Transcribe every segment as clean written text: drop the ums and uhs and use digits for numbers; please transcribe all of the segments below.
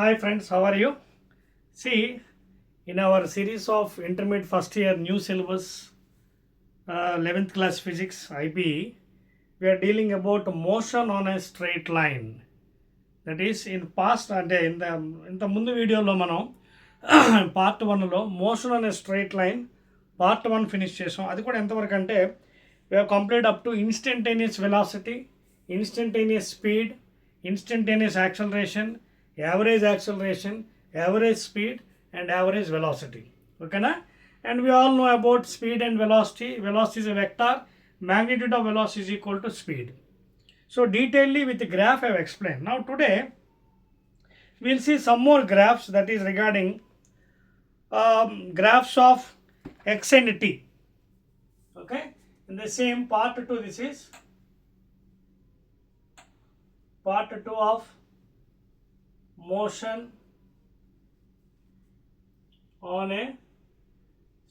Hi friends, how are you? See, in our series of intermediate first year new syllabus, 11th class physics IPE, we are dealing about motion on a straight line. That is in past అంటే ఇంత ముందు వీడియోలో మనం part వన్లో motion on a straight line part one finish చేసాం. అది కూడా ఎంతవరకు అంటే we have completed up to instantaneous velocity, instantaneous speed, instantaneous acceleration, average speed and average velocity. Okay na? And we all know about speed and velocity. Velocity is a vector, magnitude of velocity is equal to speed. So detailedly with the graph I have explained. Now today we'll see some more graphs, that is regarding graphs of x and t. Okay, in the same part 2, this is part 2 of motion on a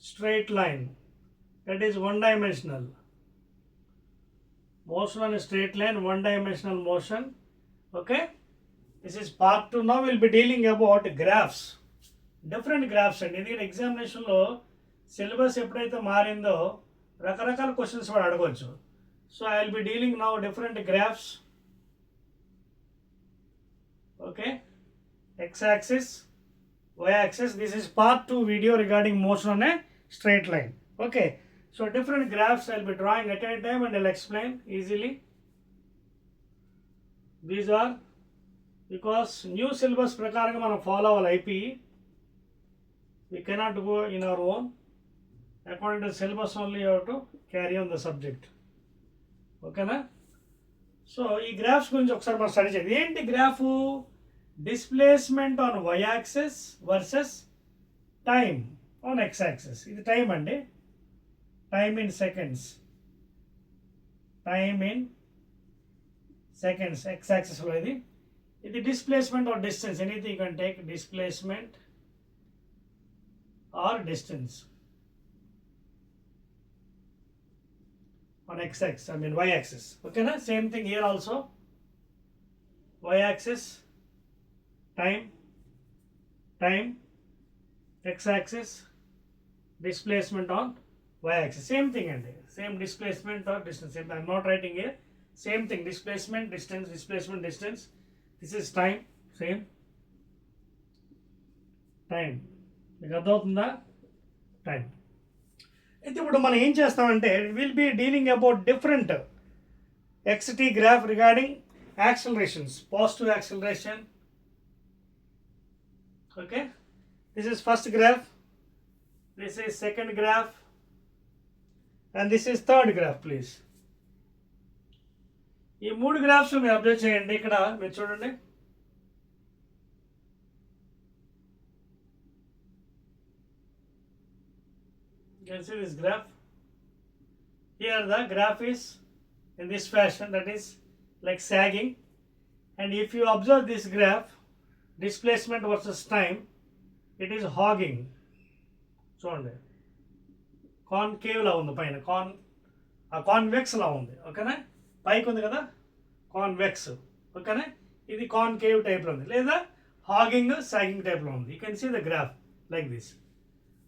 straight line, that is one dimensional motion on a straight line, one dimensional motion. Okay, this is part 2. Now we'll be dealing about graphs, different graphs. And ఇది ఎగ్జామినేషన్లో syllabus ఎప్పుడైతే మారిందో రకరకాల questions కూడా అడగవచ్చు. So I will be dealing now different graphs. Okay, x-axis, y-axis. This is part 2 video regarding motion on a straight line. Okay, so different graphs I'll be drawing at a time and I'll explain easily. These are because new syllabus ప్రకారంగా మనం follow అవ్వాలి IPE. We cannot go in our own. According to syllabus only you have to carry on the subject. ఓకేనా? So ఈ graphs గురించి ఒకసారి మనం study చేయాలి. ఏంటి graph? Displacement on Y axis versus time on X axis. ఇది time అండి, time in seconds, time in seconds X యాక్సిస్లో ఇది displacement or distance. Anything you can take displacement or distance on x-axis, I mean y-axis. Okay na? Same thing here also. Y-axis, time, x-axis, displacement on y-axis. Same thing and same displacement or distance. Same, I am not writing here. Same thing, displacement, distance, displacement, distance. This is time, same. Time. మీకు అర్థమవుతుందా? Time. అయితే ఇప్పుడు మనం ఏం చేస్తామంటే will be dealing about different X T graph regarding accelerations. Positive acceleration. Okay, this is first graph, this is second graph and this is third graph. Please ఈ మూడు graphs మీరు అబ్జర్వ్ చేయండి. ఇక్కడ మీరు చూడండి, you can see this graph. Here the graph is in this fashion, that is like sagging. And if you observe this graph, displacement versus time, it is hogging. చూడండి, concave లా ఉంది పైన, convex లా ఉంది. ఓకేనా? పైకి ఉంది కదా కాన్వెక్స్. ఓకేనా? ఇది కాన్కేవ్ టైప్లో ఉంది, లేదా హాగింగ్ సాగింగ్ టైప్లో ఉంది. You can see the graph like this.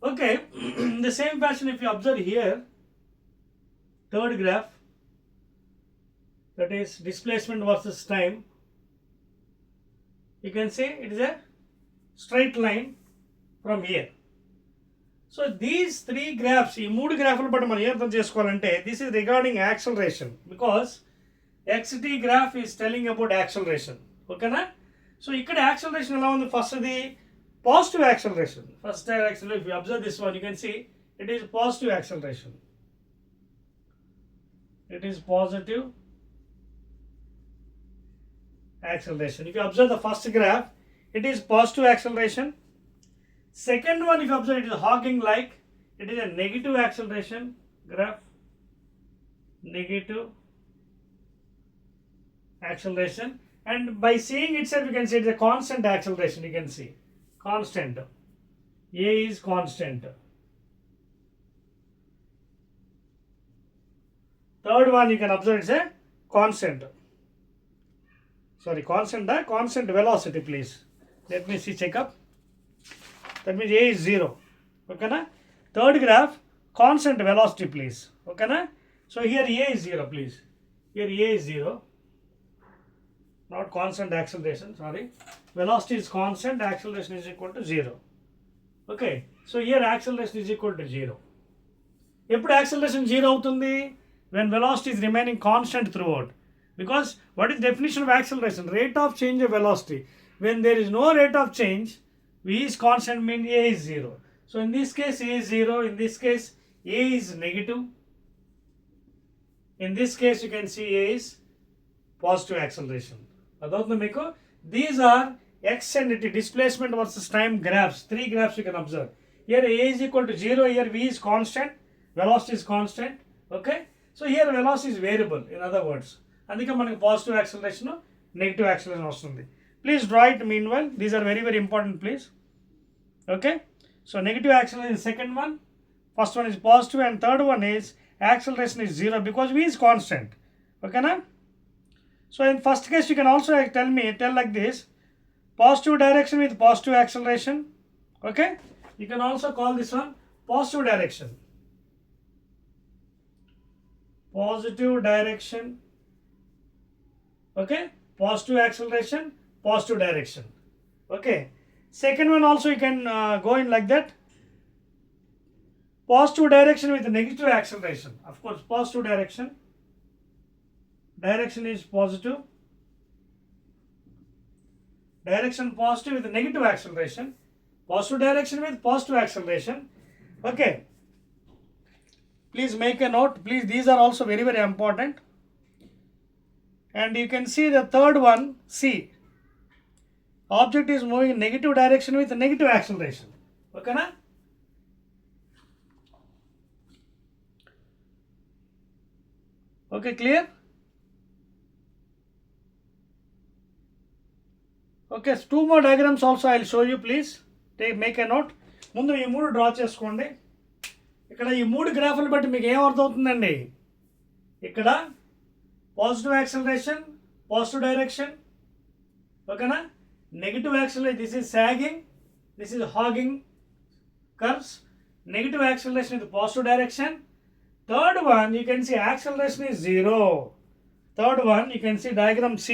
Okay, in the same fashion, if you observe here, third graph, that is displacement versus time, you can see it is a straight line from here. So these three graphs, ఈ మూడు గ్రాఫ్లు బట్టి మనం ఏం అర్థం చేసుకోవాలంటే this is regarding acceleration, because xt graph is telling about acceleration. ఓకేనా? So ఇక్కడ యాక్సలరేషన్ ఎలా ఉంది? ఫస్ట్ ఇది positive acceleration. First acceleration, if you observe this one, you can see it is positive acceleration. It is positive acceleration. If you observe the first graph, it is positive acceleration. Second one, if you observe, it is hogging like, it is a negative acceleration graph. Negative acceleration. And by seeing itself, you can see it is a constant acceleration. You can see constant. A is constant. Third one, you can observe it's a constant. Sorry, constant velocity, please. let me see, check up. That means A is 0. Okay na? Third graph, constant velocity please. Okay na? So here A is 0 please. Here A is 0. Not constant acceleration, sorry. Velocity is constant, acceleration is equal to 0. Okay. So here acceleration is equal to 0. Eppudu acceleration 0 avutundi? When velocity is remaining constant throughout. Because what is the definition of acceleration? Rate of change of velocity. When there is no rate of change, V is constant means A is 0. So in this case A is 0, in this case A is negative. In this case you can see A is positive acceleration. These are x and t, displacement versus time graphs. 3 graphs you can observe. Here A is equal to 0, here V is constant, velocity is constant. Okay. So here velocity is variable, in other words. అందుకే మనకి positive acceleration negative acceleration వస్తుంది. Please draw it meanwhile, these are very very important please. Okay, so negative acceleration is second one, first one is positive and third one is acceleration is 0 because V is constant. ఓకేనా? So in first case you can also tell like this, positive direction with positive acceleration. Okay, you can also call this one positive direction. Positive direction. Okay, positive acceleration, positive direction. Okay, second one also you can go in like that, positive direction with negative acceleration. Of course, positive direction is positive, direction positive with negative acceleration, positive direction with positive acceleration. Okay, please make a note, please, these are also very very important. And you can see the third one, C, object is moving in negative direction with negative acceleration. Okay na? Okay, clear? Okay, 2 more diagrams also I will show you, please. Make a note. ముందు ఈ 3 draw చేసుకోండి. ఇక్కడ ఈ 3 గ్రాఫ్లు బట్టి మీకు ఏం అర్థమవుతుందండి? ఇక్కడ పాజిటివ్ యాక్సిలరేషన్, పాజిటివ్ డైరెక్షన్. ఓకేనా? Negative acceleration, this is sagging, this is hogging curves. Negative acceleration with positive direction. Third one you can see acceleration is 0. Third one you can see diagram C.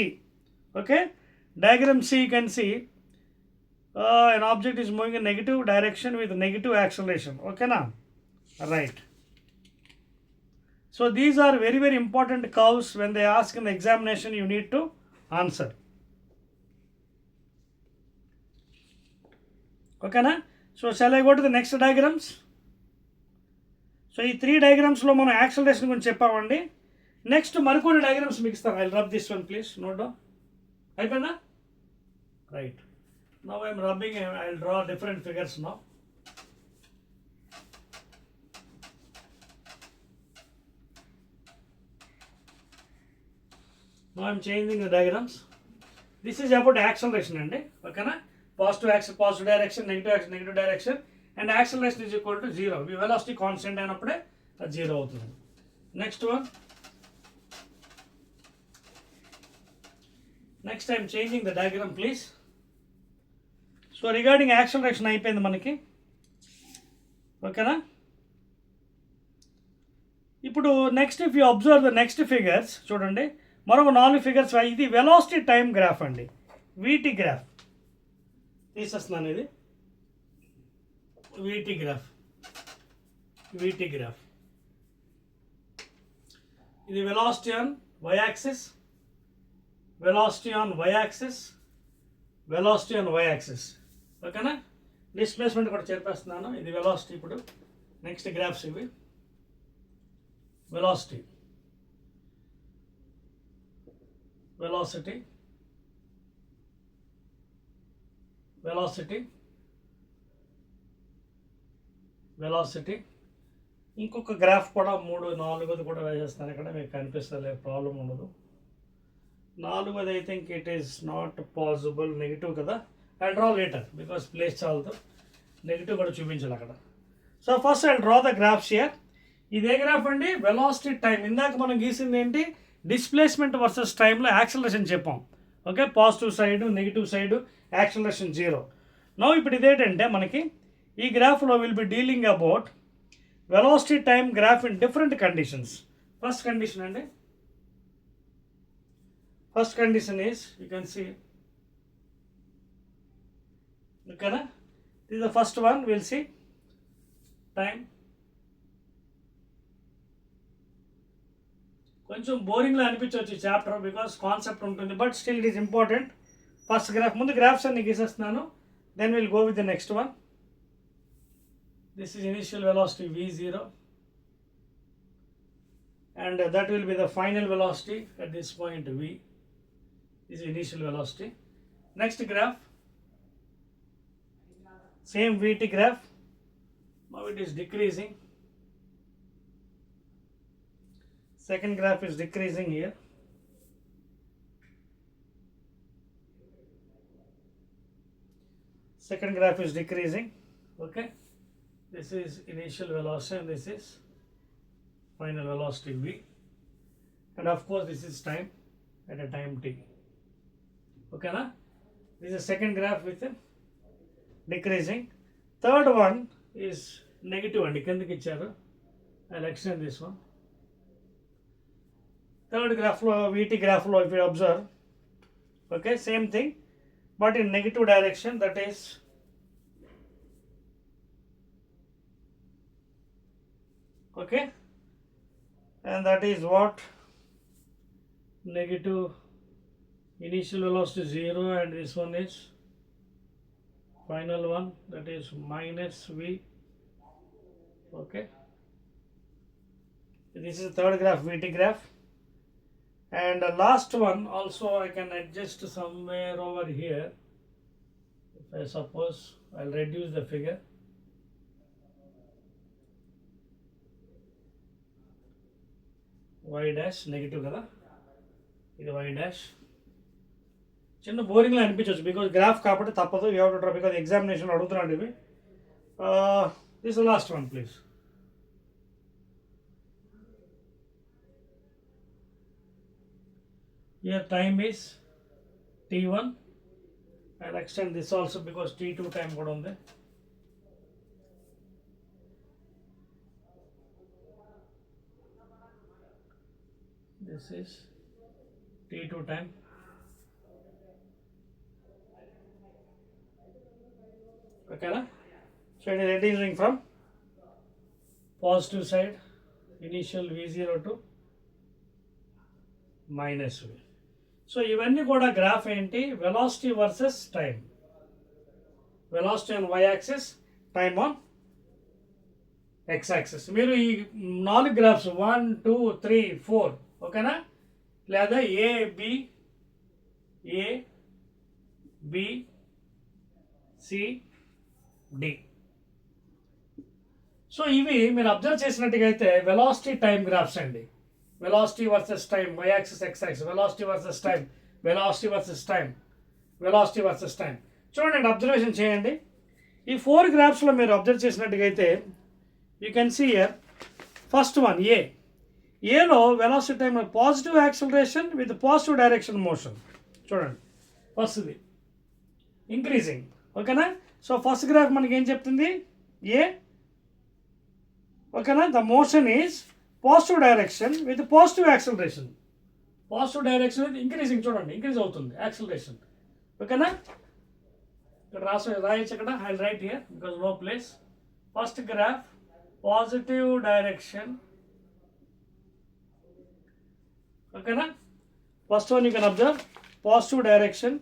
Okay, diagram C you can see an object is moving in negative direction with negative acceleration. Okay na? Right. So these are very very important curves. When they ask in the examination you need to answer. Okay na? So shall I go to the next diagrams? So ఈ 3 diagrams లో మనం acceleration గురించి చెప్పామండి. Next మరికొన్ని diagrams మీకు ఇస్తాను. I rub this one please, note down. అయిపోయిందా? Right. Now I'm rubbing, I will draw different figures now. Now I am changing the diagrams. This is about acceleration and okay na? Positive direction, negative direction, and acceleration is equal to 0. Velocity constant ainapude అది 0 అవుతుంది. Next one. Next I am changing the diagram please. So regarding acceleration అయిపోయింది మనకి. ఓకేనా? ఇప్పుడు next if you observe the next figures చూడండి, మరొక 4 figures. ఇది velocity time graph అండి, వీటీ గ్రాఫ్ తీసేస్తున్నాను. ఇది వీటీ గ్రాఫ్, ఇది velocity on Y axis, velocity on Y axis, velocity on Y axis. ఓకేనా? డిస్ప్లేస్మెంట్ కూడా చెప్పేస్తున్నాను. ఇది వెలాసిటీ. ఇప్పుడు నెక్స్ట్ గ్రాఫ్స్ ఇవి. velocity, ఇంకొక గ్రాఫ్ కూడా 3, 4ది కూడా వేసేస్తాను. ఇక్కడ మీకు కనిపిస్తలే, ప్రాబ్లం ఉండదు. 4ది I think it is not possible, negative కదా. I draw later because place చాలదు, నెగిటివ్ కూడా చూపించాలి అక్కడ. So first I draw the graphs here. ఇదే గ్రాఫ్ అండి, వెలాసిటీ టైం. ఇందాక మనం గీసింది ఏంటి? డిస్ప్లేస్మెంట్ వర్సెస్ టైంలో యాక్సిలరేషన్ చెప్పాం. Okay, positive side, negative side, acceleration 0. Now ఇప్పుడు ఇదేంటంటే మనకి ఈ గ్రాఫ్లో will be dealing about velocity time graph in different conditions. First condition అండి, first condition is you can see, ఓకేనా, this is the first one. We'll see time. కొంచెం బోరింగ్లో అనిపించవచ్చు చాప్టర్ బికాస్ కాన్సెప్ట్ ఉంటుంది, but still it is important. First graph, ముందు graphs అన్ని గీసేస్తున్నాను, then will go with the next one. This is initial velocity v0 and that will be the final velocity at this point v. This is initial velocity. Next graph, same vt graph, now it is decreasing. Second graph is decreasing here. Second graph is decreasing. Okay, this is initial velocity and this is final velocity v, and of course this is time at a time t. Okay na, this is second graph with a decreasing. Third one is negative and kindiki icharu, I'll extend this one. Third graph lo, vt graph lo, if you observe, okay, same thing but in negative direction, that is okay, and that is what, negative initial velocity 0 and this one is final one, that is minus v. Okay, this is the third graph, vt graph. And the last one also I can adjust somewhere over here. If I suppose I'll reduce the figure, y dash negative కదా, ఇది y dash. చిన్న బోరింగ్లో అనిపించవచ్చు because graph కాబట్టి తప్పదు, you have to draw because examination అడుగుతున్నాడు ఇవి. This last one please. Here time is t1. I'll extend this also because t2 time కూడా ఉంది. This is t2 time. Okay na? So it is reducing from positive side, initial v0 to minus v. So ఇవన్నీ కూడా graph ఏంటి, velocity versus time, velocity on Y axis, time on X axis. మీరు ఈ 4 graphs 1 2 3 4 ఓకేనా, లేదా A B C D. So ఇవి మీరు observe చేసినట్టుగా అయితే వెలాసిటీ టైం గ్రాఫ్స్ అండి. Velocity versus time, Y axis X axis, velocity versus time, velocity versus time, velocity versus time. చూడండి, అబ్జర్వేషన్ చేయండి. ఈ 4 గ్రాఫ్స్లో మీరు అబ్జర్వ్ చేసినట్టుగా అయితే you can see here first one ఏలో velocity time positive acceleration with positive direction motion. చూడండి, ఫస్ట్ది ఇంక్రీజింగ్. ఓకేనా, సో ఫస్ట్ గ్రాఫ్ మనకి ఏం చెప్తుంది, ఏ ఓకేనా, the motion is positive direction with positive acceleration. Positive direction with increasing, చూడండి increase అవుతుంది యాక్సిలరేషన్. ఓకేనా, ఇక్కడ రాయొచ్చు, ఇక్కడ I write here because no place. First graph positive direction, ఓకేనా, first one you can observe positive direction,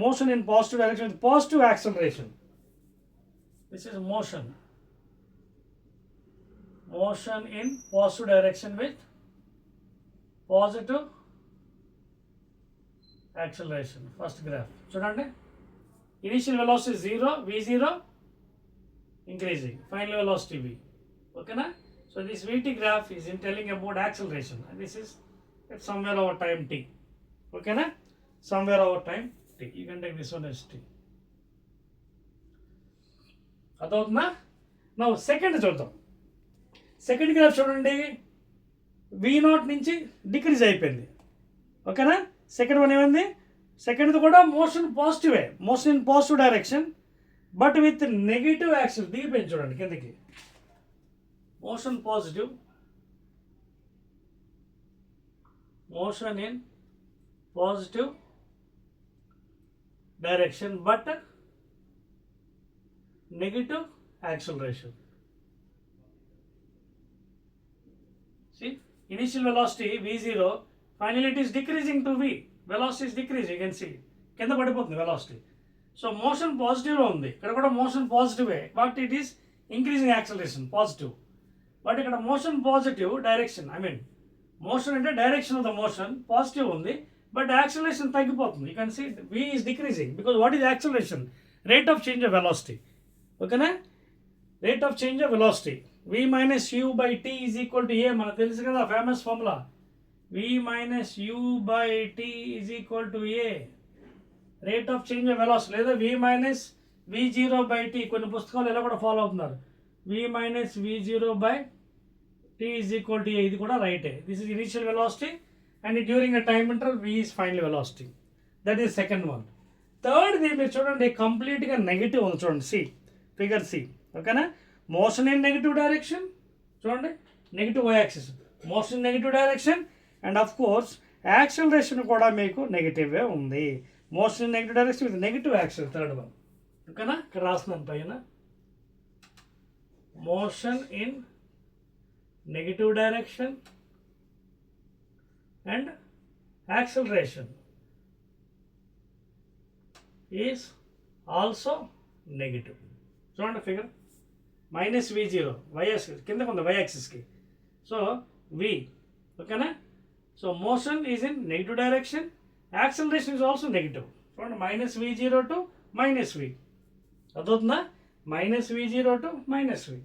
motion in positive direction with positive acceleration. This is motion in positive direction with positive acceleration. First graph చూడండి, initial velocity 0 v0 increasing, final velocity v. Okay na, so this vt graph is telling about acceleration and this is at somewhere over time t. Okay na, somewhere over time t. You can take this one as t. అదవుతుందా? నా second చూద్దాం. Second graph చూడండి, v0 నుంచి decrease అయిపోయింది. ఓకేనా, second one ఏమైంది, సెకండ్ది కూడా motion పాజిటివే, motion in positive direction but with negative action. దిగిపోయింది చూడండి కిందకి, motion positive, motion in positive direction but negative acceleration. See, initial velocity v0, finally it is decreasing to v. Velocity is decreasing, you can see. కింద పడిపోతుంది velocity. So motion positive లో ఉంది, ఇక్కడ కూడా motion positive, but it is increasing acceleration, positive. But ఇక్కడ motion positive direction, I mean motion అంటే direction of the motion positive ఉంది, but acceleration తగ్గిపోతుంది. You can see v is decreasing because what is acceleration? Rate of change of velocity. ఓకేనా, rate of change of velocity v minus u by t is equal to a, మనకు తెలుసు కదా famous formula, v minus u by t is equal to a, rate of change of velocity, లేదా v minus v0 by t, కొన్ని పుస్తకాలు ఇలా కూడా follow అవుతున్నారు, v minus v0 by t is equal to a, ఇది కూడా రైటే. This is initial velocity and during a time interval v is final velocity. That is second one. థర్డ్ది మీరు చూడండి కంప్లీట్గా నెగిటివ్ ఉంది చూడండి, సి ఫిగర్ సి. ఓకేనా, మోషన్ ఇన్ నెగిటివ్ డైరెక్షన్, చూడండి negative Y axis, motion in negative direction and of course acceleration కూడా మీకు నెగిటివే ఉంది, motion in negative direction with negative accel, third one. ఓకేనా, ఇక్కడ రాస్తున్నాను పైన, motion in negative direction and acceleration is also negative. చూడండి ఫిగర్, మైనస్ v0 వైఎస్ కిందకు ఉంది వై యాక్సిస్కి, సో v. ఓకేనా, so motion is in negative direction, acceleration is also negative. చూడండి minus v0 to minus v, అదవుతుందా, minus v0 to minus v,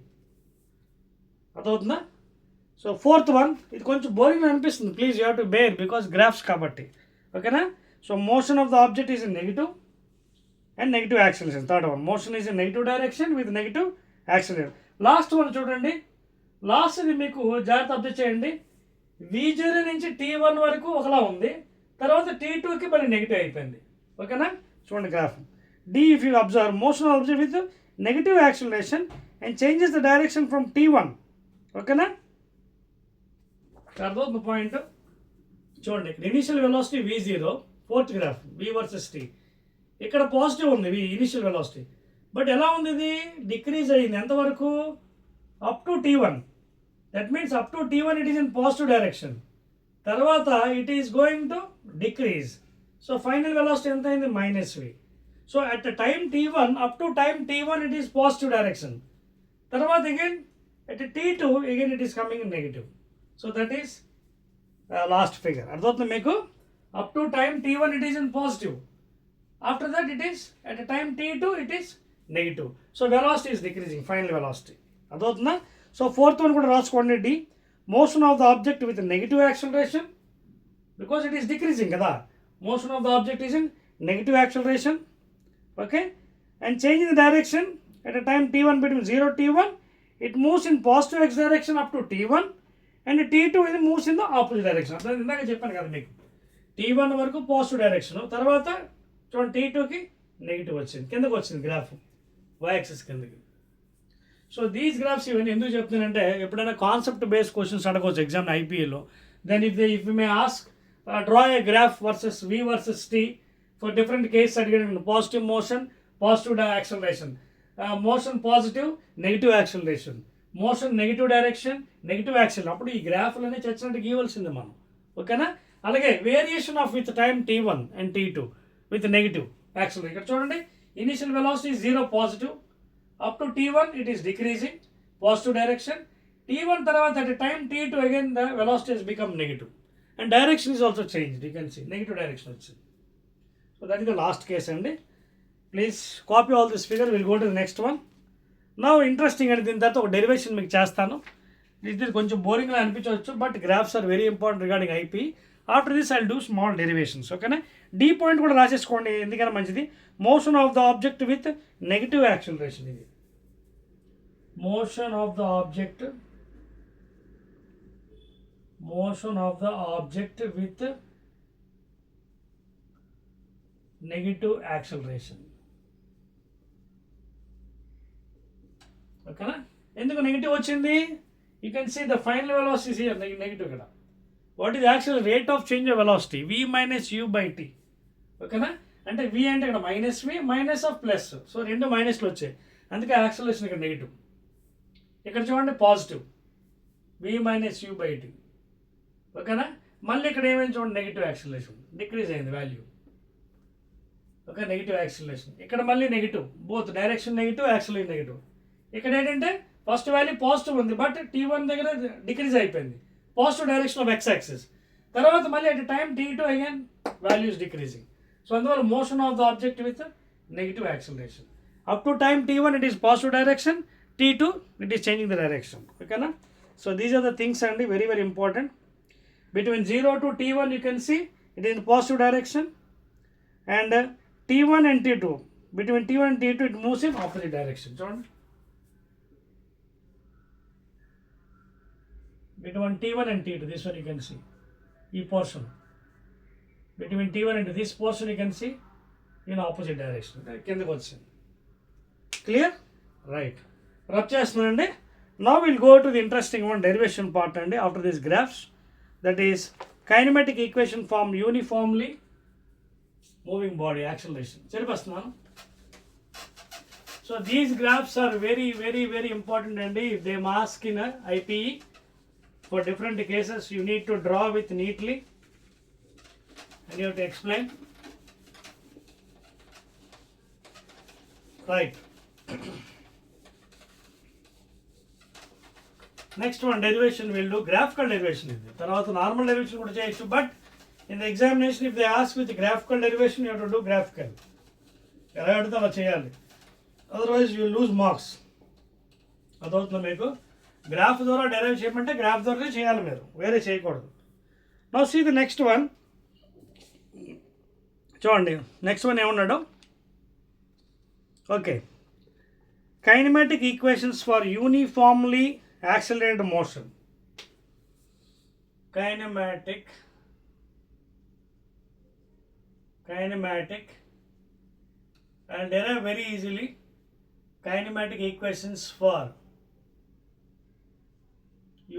అదవుతుందా. So fourth one, ఇది కొంచెం బోరింగ్ అనిపిస్తుంది, please you have to bear because graphs కాబట్టి. ఓకేనా, so motion of the object is in negative and negative acceleration. Third one, motion is in negative direction with negative acceleration. Last one చూడండి, last ఇది మీకు జాగ్రత్త observe చేయండి, v0 నుంచి t1 వరకు ఒకలా ఉంది, తర్వాత t2కి మళ్ళీ నెగిటివ్ అయిపోయింది. ఓకేనా, చూడండి graph d, if you observe motion of object with negative acceleration and changes the direction from t1. ఓకేనా, అర్థమవుతుంది పాయింట్. చూడండి initial velocity v0, fourth graph v versus t, ఇక్కడ పాజిటివ్ ఉంది v ఇనిషియల్ వెలాసిటీ, బట్ ఎలా ఉంది, ఇది decrease అయ్యింది ఎంతవరకు, up to t1. That means up to t1 it is in positive direction, తర్వాత it is going to decrease. So final velocity ఎంత అయింది, minus v. So at time t1, up to time t1 it is positive direction, తర్వాత again at t2 again it is coming in negative. So that is lost figure. అర్థమవుతుంది మీకు, up to time t1 it is in positive, after that it is at a time t2 it is negative, so velocity is decreasing, final velocity. అదవుతుందా. So fourth one కూడా రాసుకోండి, d, motion of the object with negative acceleration because it is decreasing కదా, motion of the object is in negative acceleration. Okay, and changing the direction at a time t1 between 0 t1 it moves in positive x direction up to t1 and t2 it moves in the opposite direction. అర్థం, ఇందాక చెప్పాను కదా మీకు, t1 వరకు positive direction, తర్వాత చూడండి t2కి negative వచ్చింది, కిందకు వచ్చింది గ్రాఫ్ వై యాక్సిస్ కిందకి. సో దీస్ గ్రాఫ్స్ ఇవన్నీ ఎందుకు చెప్తున్నానంటే, ఎప్పుడైనా కాన్సెప్ట్ బేస్డ్ క్వశ్చన్స్ అడగవచ్చు ఎగ్జామ్ ఐపీఏలో, then if may ask draw a graph versus v versus t for different cases అడిగాను, positive motion positive acceleration, motion positive negative acceleration, motion negative direction negative accel, అప్పుడు ఈ గ్రాఫ్లన్నీ చచ్చినట్టు గీయవలసింది మనం. ఓకేనా, అలాగే variation of with time t1 and t2 with negative acceleration. ఇక్కడ చూడండి initial velocity 0 positive, up to t1 it is decreasing positive direction, t1 తర్వాత at time t2 again the velocity has become negative and direction is also changed, you can see negative direction వచ్చింది. So that is the last case అండి. Please copy all this figure, will go to the next one. నా interesting అండి, దీని తర్వాత ఒక derivation మీకు చేస్తాను, ఇది కొంచెం బోరింగ్గా అనిపించవచ్చు but graphs are very important regarding IP. After this I will do small derivations. ఓకేనా, డి పాయింట్ కూడా రాసేసుకోండి ఎందుకైనా మంచిది, motion of the object with negative acceleration. ఇది motion of the object with negative acceleration. ఓకేనా? ఎందుకు నెగిటివ్ వచ్చింది? You can see the final velocity here negative ఇక్కడ. What is actual rate of change of velocity? v minus u by t. ఓకేనా? అంటే v అంటే ఇక్కడ minus v minus of plus, so రెండు మైనస్లు వచ్చాయి, అందుకే యాక్సలరేషన్ ఇక్కడ నెగిటివ్. ఇక్కడ చూడండి positive, v minus u by t. ఓకేనా? మళ్ళీ ఇక్కడ ఏమైంది చూడండి, నెగిటివ్ యాక్సలరేషన్, డిక్రీజ్ అయింది వాల్యూ. Okay, negative acceleration. ఇక్కడ మళ్ళీ negative, both direction negative, acceleration negative. ఇక్కడ ఏంటంటే ఫస్ట్ వాల్యూ పాజిటివ్ ఉంది, బట్ t1 దగ్గర డిక్రీజ్ అయిపోయింది, positive direction of x axis. తర్వాత మళ్ళీ at time t2 again values decreasing. So అందువల్ల motion of the object with negative acceleration. Up to time t1 it is positive direction, t2 it is changing the direction. ఓకేనా? So these are the things అండి, very very important. Between 0 to t1 you can see it is in positive direction, and t1 and t2, between t1 and t2 it moves in opposite direction. చూడండి, between t1 and t2, this one you can see, ఈ portion between t1 and this portion you can see in opposite direction, కిందకి వచ్చింది. Clear? Right, rub చేస్తున్నానండి. Now we'll go to the interesting one, derivation part అండి, after these graphs. That is kinematic equation form uniformly moving body acceleration. Cheripastunnanu. So these graphs are very very very important, and if they ask in a IPE for different cases, you need to draw with neatly and you have to explain. Right. Next one derivation will do, graphical derivation. ఇది తర్వాత normal derivation కూడా చేయొచ్చు, but in the examination if they ask with graphical derivation you have to do graphical. ఎలా అడిగితే అలా చేయాలి, otherwise you lose marks. అదవుతుంది మీకు. Graph ద్వారా డెరైవ్ చేయమంటే గ్రాఫ్ ద్వారానే చేయాలి మీరు, వేరే చేయకూడదు. Now see the next one. చూడండి నెక్స్ట్ వన్ ఏమన్నాడు. Okay, kinematic equations for uniformly accelerated motion. Kinematic and derive very easily kinematic equations for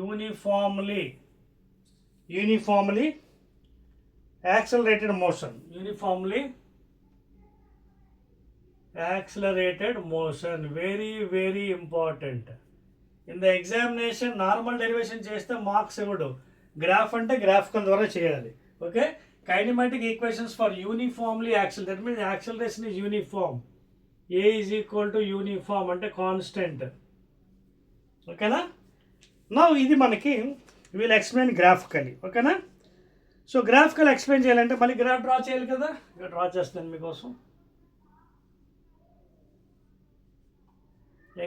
uniformly accelerated motion. Uniformly accelerated motion, very very important. In the examination normal derivation చేస్తే marks ఇవ్వడు, graph అంటే graphical ద్వారా చేయాలి. Okay, kinematic equations for uniformly axle, that means acceleration is uniform. A is equal to uniform అంటే constant. ఓకేనా? నా ఇది మనకి వీల్ ఎక్స్ప్లెయిన్ గ్రాఫికలీ. ఓకేనా? సో గ్రాఫికల్ ఎక్స్ప్లెయిన్ చేయాలంటే మళ్ళీ గ్రాఫ్ డ్రా చేయాలి కదా, ఇక్కడ డ్రా చేస్తాను మీకోసం.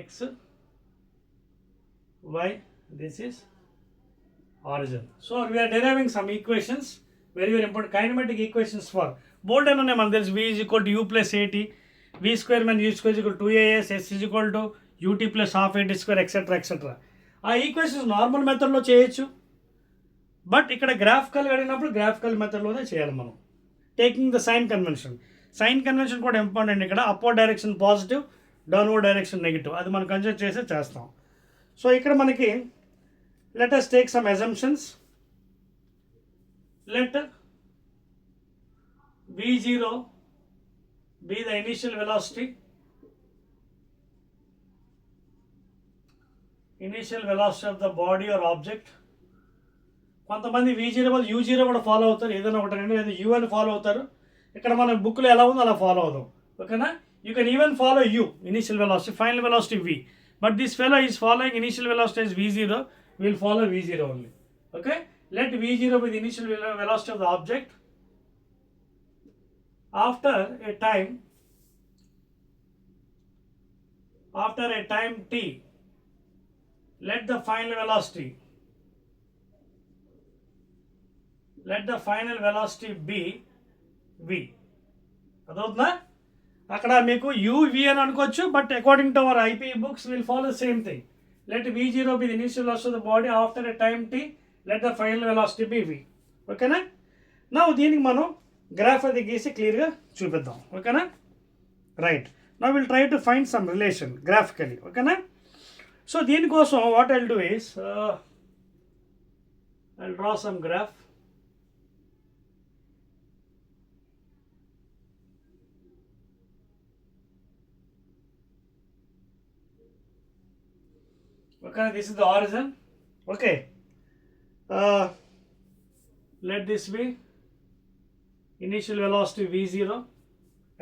X y, this is origin. So we are deriving some equations, very very important kinematic equations for bold and on man. There is v is equal to u plus at, v square minus u square is equal to 2as, s is equal to ut plus half at square, etc etc. ఆ equations normal మెథడ్లో చేయొచ్చు, but ఇక్కడ graphical అడిగినప్పుడు graphical మెథడ్లోనే చేయాలి మనం, taking the sign convention. Sign convention కూడా important. ఇక్కడ upward direction positive, downward direction negative, అది మనం కన్సిడర్ చేసి చేస్తాం. సో ఇక్కడ మనకి let us take some assumptions. Let v0 be the initial velocity of the body or object. కొంతమంది v0 వాళ్ళు u0 కూడా ఫాలో అవుతారు, ఏదైనా ఒకటి రెండు, లేదా u అని ఫాలో అవుతారు. ఇక్కడ మన బుక్లో ఎలా ఉందో అలా ఫాలో అవుదాం. ఓకేనా? You can even follow u, initial velocity, final velocity v. But this fellow is following initial velocity as v0, we will follow v0 only. Okay, let v0 be the initial velocity of the object. After a time t, let the final velocity be v. అదవుతుందా? అక్కడ మీకు uv అని అనుకోవచ్చు, but according to our IPE books will follow same thing. Let v0 be the initial velocity of the body, after a time t let the final velocity be v. ఓకేనా? నా దీనికి మనం graph అది గీసి క్లియర్గా చూపిద్దాం, ఓకేనా? Right, now will try to find some relation graphically, ఓకేనా? సో దీనికోసం what I'll do is I'll draw some graph. Okay, this is the origin. Okay, let this be initial velocity v0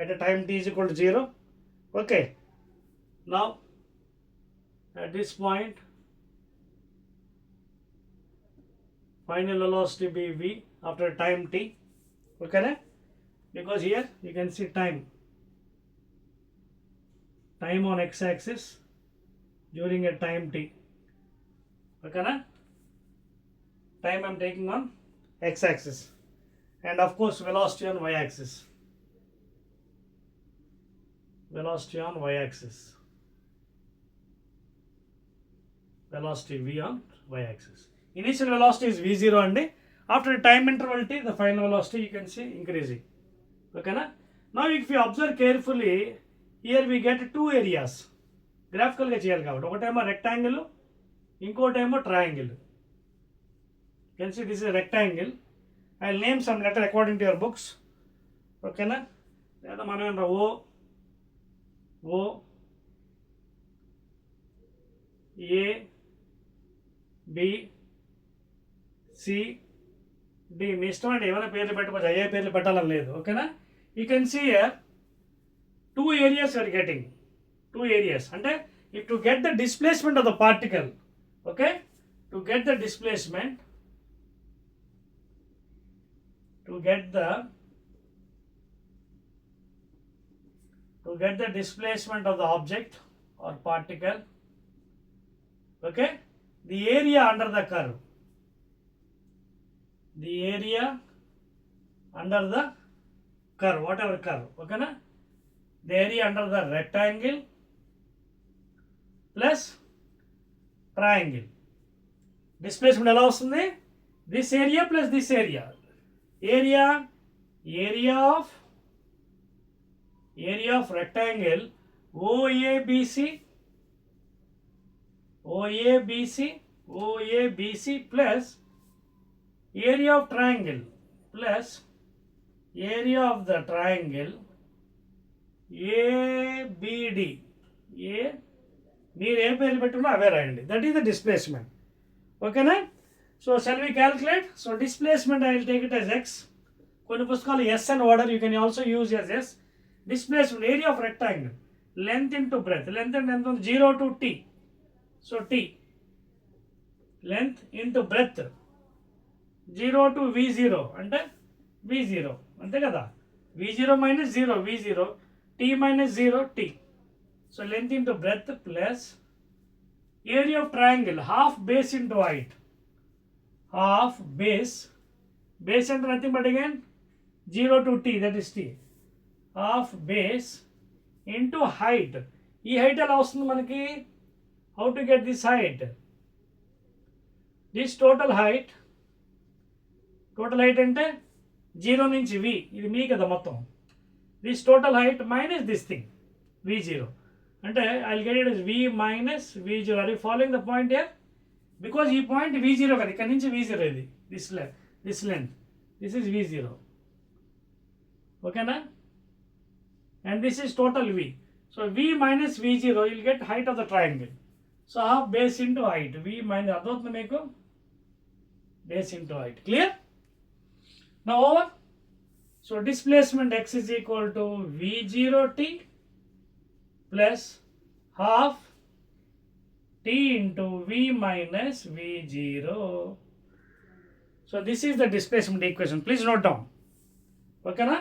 at a time t is equal to 0. Okay, now at this point final velocity be v after time t, okay, because here you can see time on x-axis during a time t, okay, time I'm taking on x-axis, and of course velocity on y-axis, velocity on y-axis, velocity v on y-axis. Initial velocity is v0 and after a time interval t the final velocity you can see increasing, okay. Now if you observe carefully, here we get two areas. గ్రాఫికల్గా చేయాలి కాబట్టి ఒకటేమో rectangle, ఇంకోటేమో triangle. Can see this is rectangle. I will name some letter according to your books, ఓకేనా? లేదా మనం ఏంటో O A B C D, మీ ఇష్టం అంటే ఏమైనా పేర్లు పెట్టుకోవచ్చు, అయ్యే పేర్లు పెట్టాలని లేదు, ఓకేనా? You can see here two areas are getting. Two areas, and if to get the displacement of the particle, okay, to get the displacement of the object or particle, okay, the area under the curve, whatever curve, okay na, the area under the rectangle plus triangle. Displacement ఎలా వస్తుంది? This area plus this area. Area of rectangle OABC plus area of triangle plus area of the triangle ABD. మీరు ఏ పేరు పెట్టుకున్నా అవే రాయండి. That is the displacement, ఓకేనా? So shall we calculate? So displacement I will take it as x. కొన్ని పుస్తకాలు s అని వాడర్, you can also use as s. Displacement area of rectangle, length into breadth. Length అంటే ఎంత ఉంది? 0 to t. So t length into breadth 0 to v0 అంటే v0 అంతే కదా. v0 minus 0 v0, t minus 0 t. So length into breadth plus area of triangle, half base into height. Half base and nothing but again 0 to t, that is t. Half base into height. ఈ height ఎలా వస్తుంది మనకి? How to get this height? This total height అంటే 0 నుంచి v, ఇది మీ కదా మొత్తం. This total height minus this thing v0. అంటే I'll get it as v minus v0. Are you following the point here? Because ఈ పాయింట్ v0 కదా, ఇక్కడ నుంచి v0 ఇది, this length, this is v0, ఓకేనా? And this is total v. So v minus v0 you'll get height of the triangle. So half base into height, v minus, అర్థమవుతుంది మీకు? base into height. Clear? Now over. So displacement x is equal to v0t plus half t into v minus v0. So this is the displacement equation. Please note down. Okay na?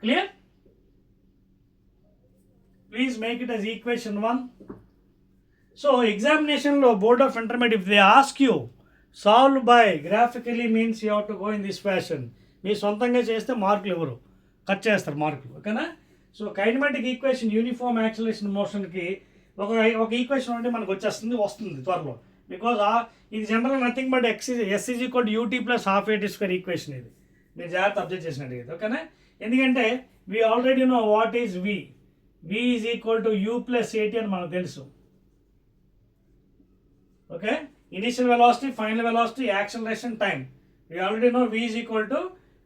Clear? Please make it as equation 1. So examination lo board of intermediate, if they ask you solve by graphically, means you have to go in this fashion. మీ సొంతంగా చేస్తే మార్కులు ఎవరు cut చేస్తారు మార్కులు, ఓకేనా? So kinematic equation uniform acceleration మోషన్కి ఒక equation అంటే మనకు వస్తుంది త్వరలో. బికాజ్ ఇది general nothing but s is equal to u t plus half a t square equation. ఇది మీరు జాగ్రత్త అబ్జర్వ్ చేసినట్టు. ఓకేనా? ఎందుకంటే we already know what is v. V is equal to u plus a t అని మనకు తెలుసు. Okay, initial velocity, final velocity, acceleration, time. We already know v is equal to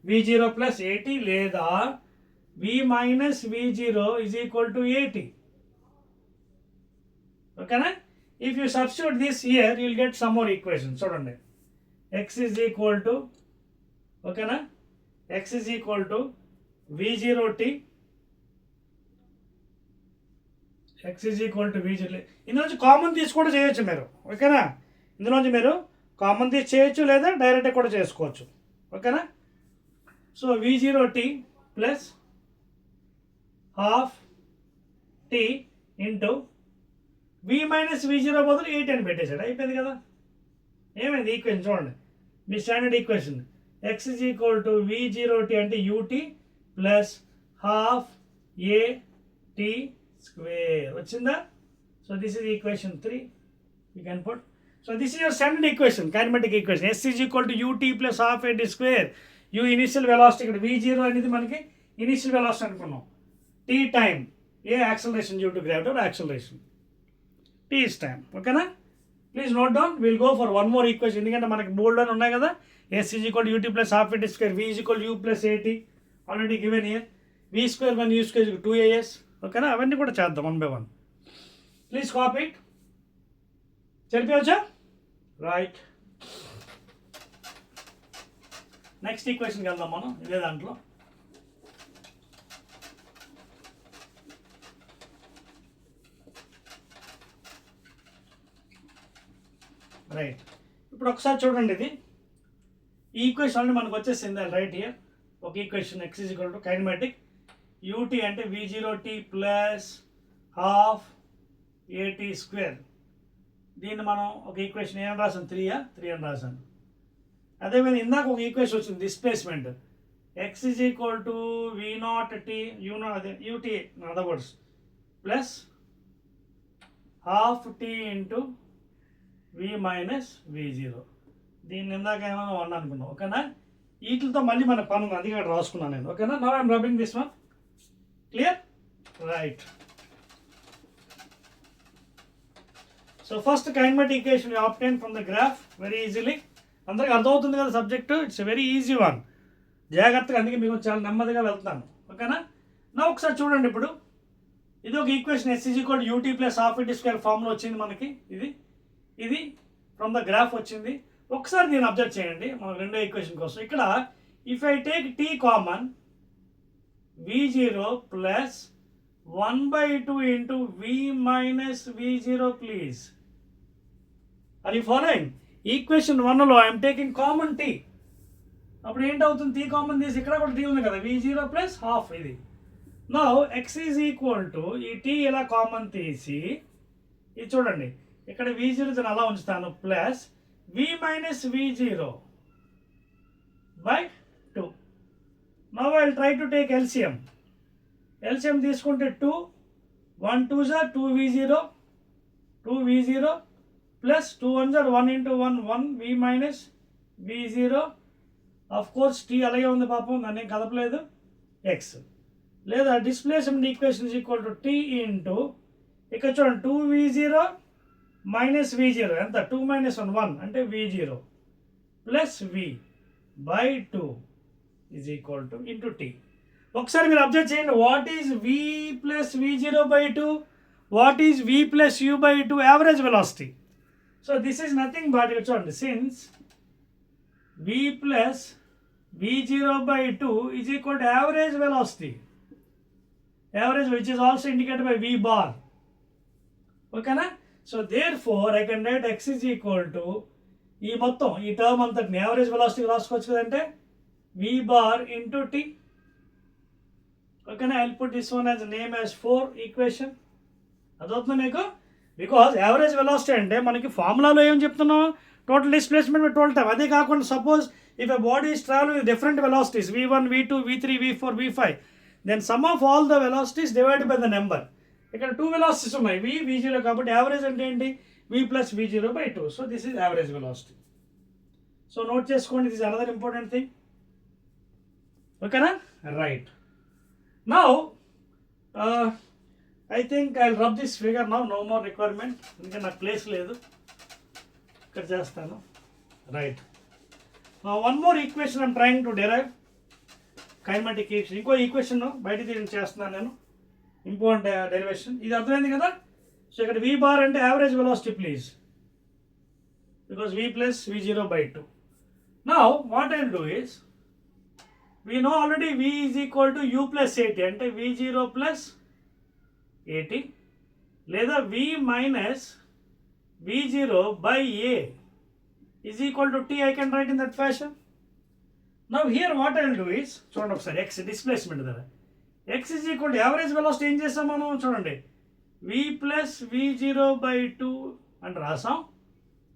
v0 plus ఏటీ లేదా v minus v0 is equal to ఏటీ. ఓకేనా? If you substitute this here you will get some more equation. చూడండి, x is equal to, ఓకేనా, x is equal to v0t, x is equal to v0. ఇందులోంచి common తీసి కూడా చేయొచ్చు మీరు. ఓకేనా? ఇందులోంచి మీరు కామన్ తీసి చేయొచ్చు లేదా డైరెక్ట్గా కూడా చేసుకోవచ్చు. ఓకేనా? So v0t plus half t into v minus v0 బదులు 8 అని పెట్టేశాడు. అయిపోయింది కదా. ఏమైంది ఈక్వేషన్ చూడండి, మీ standard equation. x is equal to v0t అంటే ut plus half at square వచ్చిందా? So this is equation 3. You can put. So this is your standard equation, kinematic equation. s is equal to ut plus half at square. u initial velocity, ఇక్కడ v0 అనేది మనకి initial velocity అనుకున్నాం. t time, a acceleration due to gravity or acceleration, t is time. ఓకేనా? Please note down. Will go for one more equation, ఎందుకంటే మనకి బోల్డ్ అని ఉన్నాయి కదా. s is equal ut plus half at square, v is equal u plus at already given here. v square 1 u square 2as. ఓకేనా? అవన్నీ కూడా చేద్దాం one by one. Please copy it. సరిపోవచ్చా? రైట్. నెక్స్ట్ ఈక్వేషన్కి వెళ్దాం మనం ఇదే దాంట్లో. రైట్. ఇప్పుడు ఒకసారి చూడండి, ఇది ఈ ఈక్వేషన్ అంటే మనకు వచ్చేసింది రైట్ హియర్. ఒక equation x is equal to kinematic ut అంటే v0t plus half at square. దీన్ని మనం ఒక ఈక్వేషన్ ఏమని రాసాను, 3 అని రాసాను. అదేవిధంగా ఇందాక ఒక ఈక్వేషన్ వచ్చింది displacement, x is equal to v0t అదే ut in other words plus half t into v minus v0. దీన్ని ఇందాక ఏమైనా 1 అనుకున్నాం. ఓకేనా? వీటితో మళ్ళీ మన పనులు అది ఇక్కడ రాసుకున్నాను నేను. ఓకేనా? Now I'm rubbing this one. Clear? Right. So first kinematic equation you obtain from the graph very easily. అందరికి అర్థమవుతుంది కదా subject. It's a very easy one. జాగ్రత్తగా, అందుకే మీకు చాలా నెమ్మదిగా వెళ్తాను. ఓకేనా? నా ఒకసారి చూడండి, ఇప్పుడు ఇది ఒక equation s is equal to ut plus half at square ఫామ్లో వచ్చింది మనకి. ఇది ఫ్రమ్ ద గ్రాఫ్ వచ్చింది. ఒకసారి దీన్ని అబ్జర్వ్ చేయండి మనకు రెండో ఈక్వేషన్ కోసం. ఇక్కడ if I take t common, v0 plus 1/2 into v minus v0 please. Are you following? Equation 1లో ఐఎమ్ టేకింగ్ కామన్ t. అప్పుడు ఏంటవుతుంది, t కామన్ తీసి ఇక్కడ కూడా t ఉంది కదా, v0 ప్లస్ హాఫ్. ఇది now x is equal to ఈ t ఇలా కామన్ తీసి ఇది చూడండి, ఇక్కడ v0 నేను అలా ఉంచుతాను plus v minus v0 by 2. Now I will try to take LCM. LCM తీసుకుంటే 2 1 2s are 2v0 plus 2 1s are 1 into 1 1 v minus v0. Of course t అలాగే ఉంది పాపం, దాన్ని ఏం కదపలేదు. x లేదా displacement equation is equal to t into ఇక్కడ చూడండి 2v0 minus v0 ఎంత, 2 మైనస్ 1 1 అంటే v0 plus v by 2 is equal to into t. ఒకసారి మీరు అబ్జర్వ్ చేయండి, what is v plus v0 by 2, what is v plus u by 2, average velocity. So this is nothing but ఇక్కడ చూడండి, since v plus v0 by 2 is equal to average velocity, average which is also indicated by v bar. Okay na? So therefore I can write x is equal to ఈ మొత్తం ఈ term అంతటిని average velocity రాసుకోవచ్చు కదంటే v bar into t. Okay na? I'll put this one as name as 4 equation. అదవుతుంది మీకు, because average velocity అంటే మనకి ఫార్ములాలో ఏం చెప్తున్నాం, total displacement with total time. అదే కాకుండా suppose if a body is traveling with different velocities v1 v2 v3 v4 v5, then sum of all the velocities divided by the number. ఇక్కడ 2 velocities ఉన్నాయి, v v0 కాబట్టి average అంటే ఏంటి, v plus v0 by 2. So this is average velocity. So note చేసుకోండి, this is another important thing. ఓకేనా? Right. Now I think I'll rub this figure now, no more requirement. ఇంకా నాకు place లేదు, ఇక్కడ చేస్తాను. Right. One more equation I'm trying to derive, kinematic equation. ఇంకో equation బయట తీసి చేస్తున్నాను నేను, ఇంపార్టెంట్ డెరివేషన్. ఇది అర్థమైంది కదా? సో ఇక్కడ V బార్ అంటే average velocity please, because V plus V0/2. Now what I'll do is, we know already V is equal to U plus AT, అంటే V0 plus AT, లేదా V minus V0 by A is equal to T. I can write in that fashion. Now here what I will do is, చూడండి ఒకసారి x displacement కదా, x is equal to average velocity ఏం చేస్తాం మనం చూడండి, V plus V0/2 అని రాసాం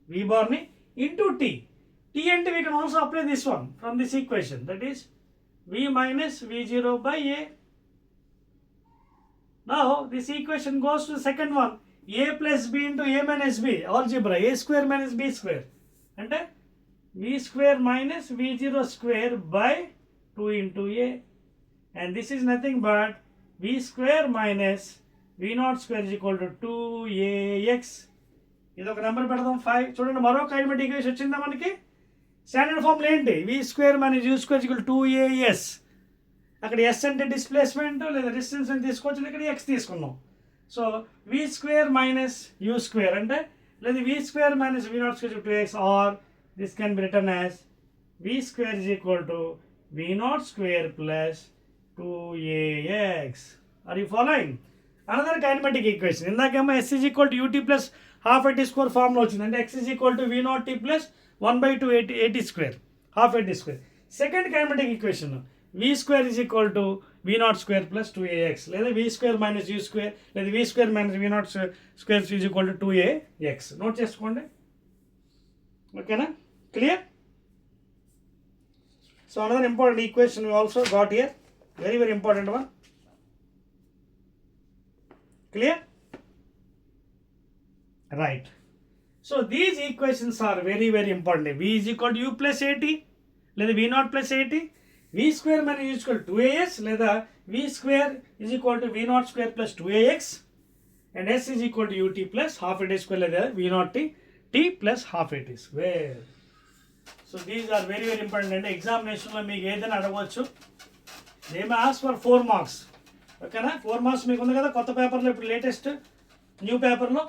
V bar ని into T. T అంటే we can also apply this one from this equation, that is V minus V0/A. Now this equation goes to the second one, A plus B into A minus B, algebra, A square minus B square, అంటే V square minus V0 square by 2 into A, and this is nothing but V square minus V0 square is equal to 2AX. ఇది ఒక number పెడదాం 5. చూడండి మరో kinematic equation వచ్చిందా మనకి. Standard formula ఏంటి, V square minus U square is equal to 2AS. అక్కడ S అంటే డిస్ప్లేస్మెంట్ లేదా డిస్టెన్స్ అని తీసుకోవచ్చు, ఇక్కడ X తీసుకున్నాం. So V square minus U square అంటే లేదా V square minus V0 square is equal to 2x, or this can be written as V square is equal to V0 square plus 2AX. Are you following? Another kinematic equation. ఇందాకేమో S is equal to UT plus half AT square formula వచ్చింది, అంటే X is equal to V0T plus 1/2 AT square, half AT square. Second kinematic equation, V square is equal to V0 square plus 2AX, లేదా V square minus U square, లేదా V square minus V0 square is equal to 2AX. Note చేసుకోండి, ఓకేనా? Clear? So another important equation we also got here, very very important one. Clear? Right. So these equations are very very important. V is equal to U plus AT, లేదా V0 plus AT, V square minus U square 2AS, లేదా V square is equal to V0 square plus 2AX, and S is equal to UT plus half AT square, లేదా V0T T plus half AT square. So these are very very important, అంటే ఎగ్జామినేషన్లో మీకు ఏదైనా అడగవచ్చు. They may ask for 4 marks, ఓకేనా? 4 marks మీకు ఉంది కదా కొత్త పేపర్లో, ఇప్పుడు లేటెస్ట్ న్యూ పేపర్లో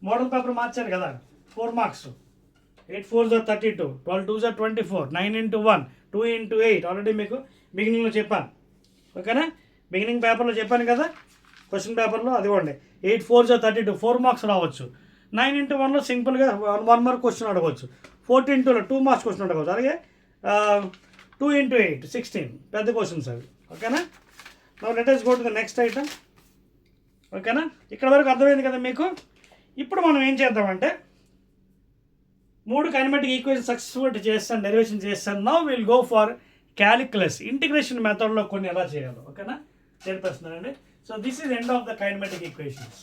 మోడల్ పేపర్ మార్చారు కదా, 4 marks. 8 4s are 32, 12 2s are 24, 9 into 1, 2 into 8 already మీకు బిగినింగ్లో చెప్పాను, ఓకేనా? బిగినింగ్ పేపర్లో చెప్పాను కదా, క్వశ్చన్ పేపర్లో అదిగోండి. 8 4s are 32, 4 marks రావచ్చు. 9 into 1లో సింపుల్గా 1 mark క్వశ్చన్ అడగవచ్చు. 14 2లో 2 marks క్వశ్చన్ అడగవచ్చు. అలాగే 2 into 8 16, పెద్ద క్వశ్చన్స్ అవి, ఓకేనా? Now let us go to the next item, ఓకేనా? ఇక్కడ వరకు అర్థమైంది కదా మీకు. ఇప్పుడు మనం ఏం చేద్దామంటే 3 కైనమాటిక్ ఈక్వేషన్ సక్సెస్ఫుల్ చేస్తాను, డెరివేషన్ చేస్తాను. Now will go for calculus, integration మెథడ్లో కొన్ని ఎలా చేయాలో, ఓకేనా? నేర్పిస్తున్నానండి. So this is end of the kinematic equations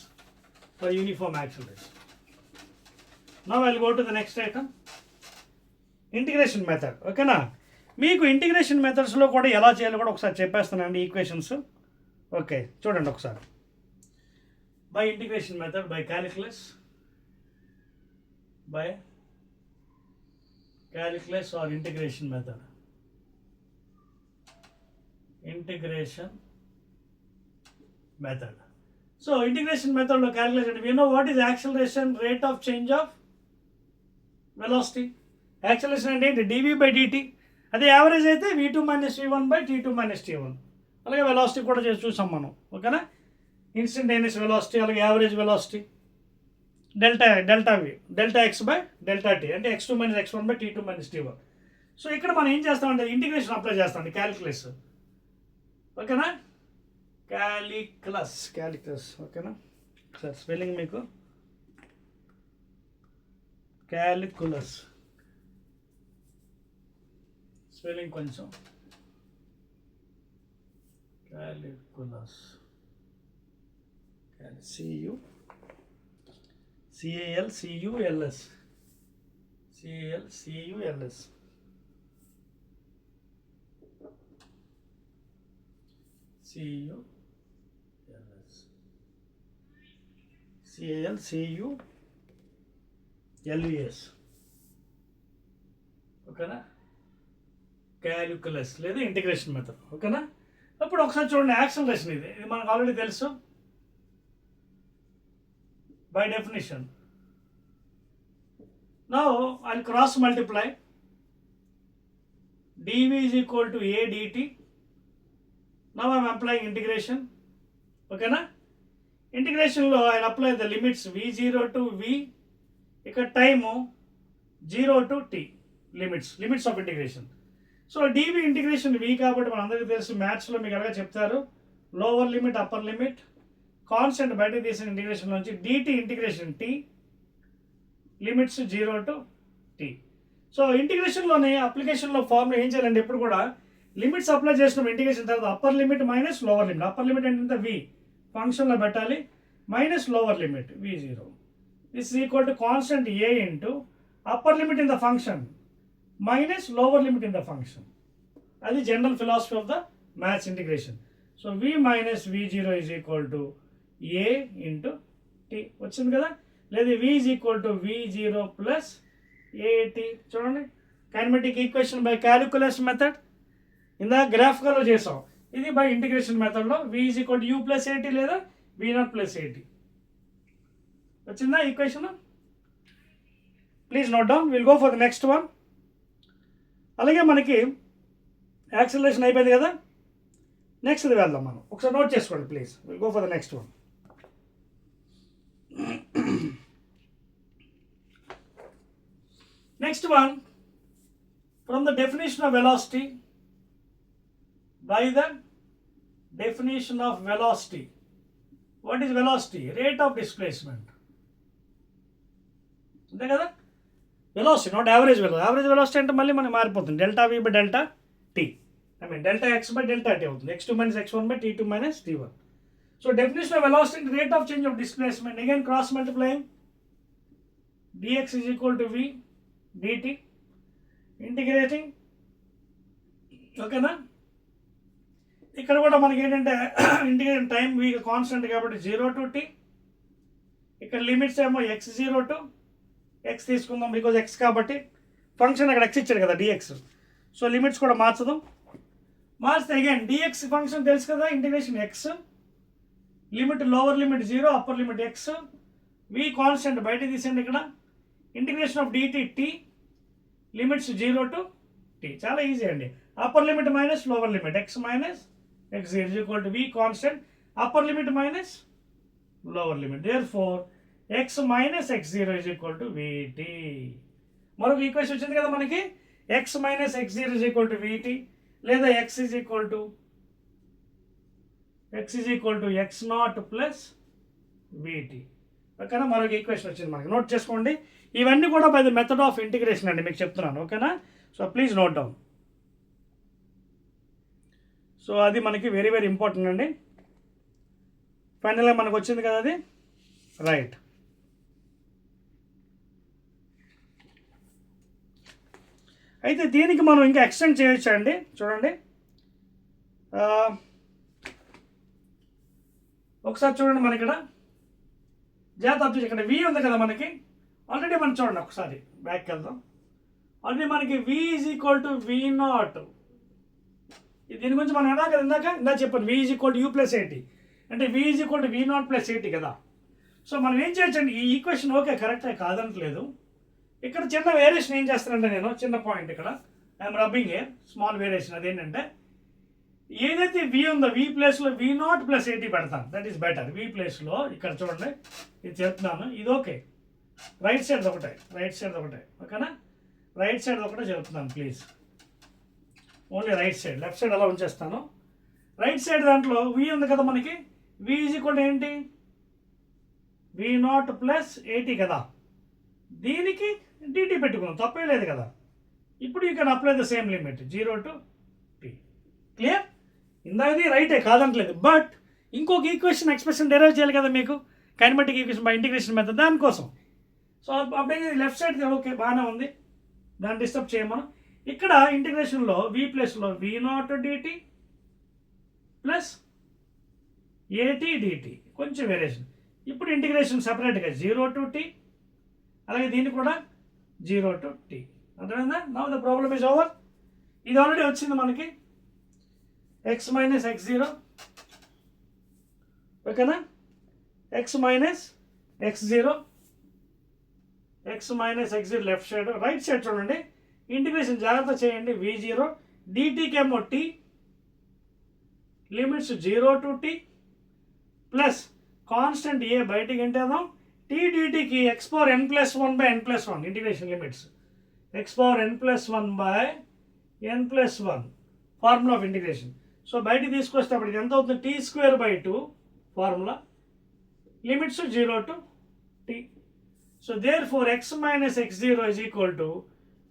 for uniform acceleration. Now I will go to the next item, integration method, ఓకేనా? మీకు ఇంటిగ్రేషన్ మెథడ్స్లో కూడా ఎలా చేయాలో కూడా ఒకసారి చెప్పేస్తానండి ఈక్వేషన్స్. ఓకే చూడండి ఒకసారి. By integration method, by calculus, by calculus or integration method. Integration method. So integration method lo calculation, we know what is acceleration, rate of change of velocity. Acceleration ante dv by dt, ade average aithe v2 minus v1 by t2 minus t1. అలాగే velocity కూడా చేసి చూసాం మనం, ఓకేనా? Instantaneous velocity, అలాగే average velocity, delta V, delta X by delta T, అంటే x2 minus x1 by t2 minus t1. So ఇక్కడ మనం ఏం చేస్తామంటే ఇంటిగ్రేషన్ అప్లై చేస్తామండి, క్యాలిక్యులస్, ఓకేనా? క్యాలిక్యులస్, ఓకేనా? సార్ స్పెల్లింగ్ మీకు క్యాలిక్యులస్ స్పెల్లింగ్ కొంచెం క్యాలిక్యులస్, CALCULS, CALCULUS ఓకేనా, క్యాలిక్యులస్ లేదా ఇంటిగ్రేషన్ మెథడ్ ఓకేనా. ఇప్పుడు ఒకసారి చూడండి యాక్సలరేషన్, ఇది మనకు ఆల్రెడీ తెలుసు by definition. Now I cross multiply dv is equal to a dt. Now I am applying integration. Okay na? Integration lo I will apply the limits v0 to v. Ikkada time 0 to t. Limits of integration. So dv integration v kabatti manandariki telusu maths lo meeku alaga cheptaru lower limit upper limit constant bite teసిన integration lonchi dt integration t limits 0 to t. So ఇంటిగ్రేషన్లోనే అప్లికేషన్లో formula ఏం చేయాలంటే ఎప్పుడు కూడా limits apply చేసినాం integration తర్వాత upper limit minus lower limit. Upper limit అంటే వి ఫంక్షన్లో పెట్టాలి minus lower limit v0 this is equal to constant a into upper limit in the function minus lower limit in the function. అది general philosophy of the maths integration. So v minus v0 is equal to a into t వచ్చింది కదా. లేదా v is equal to v0 plus AT. చూడండి kinematic equation by calculus method ఇందా గ్రాఫికల్లో చేసాం, ఇది by integration మెథడ్లో v is equal to u plus AT లేదా v0 plus AT. వచ్చిందా equation? Please note down, will go for the next one. అలాగే మనకి acceleration అయిపోయింది కదా, నెక్స్ట్ ఇది వెళ్దాం మనం. ఒకసారి నోట్ చేసుకోండి please, will go for the next one. Next one, from the definition of velocity, by the definition of velocity. What is velocity? Rate of displacement. అంతే కదా, velocity not average velocity. Average velocity అంటే మళ్ళీ మనకి మారిపోతుంది delta V by delta T, I mean delta X by delta T అవుతుంది, x2 minus x1 by t2 minus t1. So definition of velocity rate of change of displacement, again cross multiplying dx is equal to v dt integrating ఓకేనా. ఇక్కడ కూడా మనకి ఏంటంటే integration time v constant కాబట్టి 0 to t, ఇక్కడ limits ఏమో x0 to x తీసుకుందాం because x కాబట్టి ఫంక్షన్ అక్కడ x ఇచ్చారు కదా dx. సో లిమిట్స్ కూడా మార్చదాం, మార్చితే అగైన్ dx ఫంక్షన్ తెలుసు కదా, integration x limit lower limit 0 upper limit x v constant బయట తీసేయండి. ఇక్కడ integration of dt t limits 0 to t, చాలా ఈజీ అండి. Upper limit minus lower limit x minus x0 is equal to v constant upper limit minus lower limit, therefore x minus x0 is equal to vt. మరొక equation వచ్చింది కదా మనకి, x minus x0 is equal to vt లేదా x is equal to x0 plus vt. ఓకేనా, మరొక equation వచ్చింది మనకి, note చేసుకోండి. ఇవన్నీ కూడా by the method of integration అండి మీకు చెప్తున్నాను ఓకేనా. So please note down. So అది మనకి వెరీ వెరీ ఇంపార్టెంట్ అండి. ఫైనల్గా మనకు వచ్చింది కదా అది, రైట్. అయితే దీనికి మనం ఇంకా ఎక్స్టెండ్ చేయొచ్చు అండి. చూడండి ఒకసారి చూడండి, మన ఇక్కడ జాగ్రత్త అబ్జెక్ట్, ఇక్కడ v ఉంది కదా మనకి ఆల్రెడీ. మనం చూడండి ఒకసారి బ్యాక్కి వెళ్దాం. ఆల్రెడీ మనకి v is equal to v0. దీని గురించి మనం ఇందాక చెప్పాను v is equal to u plus AT అంటే v is equal to v0 plus AT కదా. సో మనం ఏం చేయొచ్చండి, ఈ ఈక్వేషన్ ఓకే కరెక్టే కాదనట్లేదు. ఇక్కడ చిన్న వేరియేషన్ ఏం చేస్తానంటే నేను చిన్న పాయింట్ ఇక్కడ I'm rubbing a small variation. అదేంటంటే ఏదైతే v ఉందో v ప్లేస్లో v0 ప్లస్ AT పెడతాను, దట్ ఈస్ బెటర్. v ప్లేస్లో ఇక్కడ చూడండి ఇది చెప్తున్నాను, ఇది ఓకే. రైట్ సైడ్ ఒకటే ఓకేనా, రైట్ సైడ్ ఒకటే చెప్తున్నాను please, only right side. Left side అలా ఉంచేస్తాను. రైట్ సైడ్ దాంట్లో v ఉంది కదా మనకి, v ఈజ్ ఈక్వల్ ఏంటి v0 ప్లస్ AT కదా, దీనికి dt పెట్టుకున్నాం తప్పే లేదు కదా. ఇప్పుడు you can apply the same limit 0 to t. Clear? ఇందాకది రైటే కాదంటలేదు, బట్ ఇంకొక ఈక్వేషన్ ఎక్స్ప్రెషన్ డెరైవ్ చేయాలి కదా మీకు, kinematic equation by integration method, దానికోసం. సో అప్పుడే లెఫ్ట్ సైడ్ ఓకే బాగానే ఉంది, దాన్ని డిస్టర్బ్ చేయమను. ఇక్కడ ఇంటిగ్రేషన్లో v ప్లస్లో v0 dt ప్లస్ ఏటీ డిటి కొంచెం వేరియేషన్. ఇప్పుడు ఇంటిగ్రేషన్ సపరేట్గా 0 to t, అలాగే దీన్ని కూడా 0 to t. అర్థమైందా? Now the problem is over. ఇది ఆల్రెడీ వచ్చింది మనకి x మైనస్ x0, ఓకేనా? x minus x0 left side, right side చూడండి. ఇంటిగ్రేషన్ జాగ్రత్త చేయండి. v0 dtకి ఏమో t, limits 0 to t plus constant a బయటికి ఎంటేద్దాం. t dtకి x power n plus 1 by n plus 1 integration limits x power n plus 1 by n plus 1 formula of integration. So బయటికి తీసుకొస్తే అప్పుడు ఇది ఎంత అవుతుంది? t square by 2 formula, limits 0 to t. So therefore x minus x0 is equal to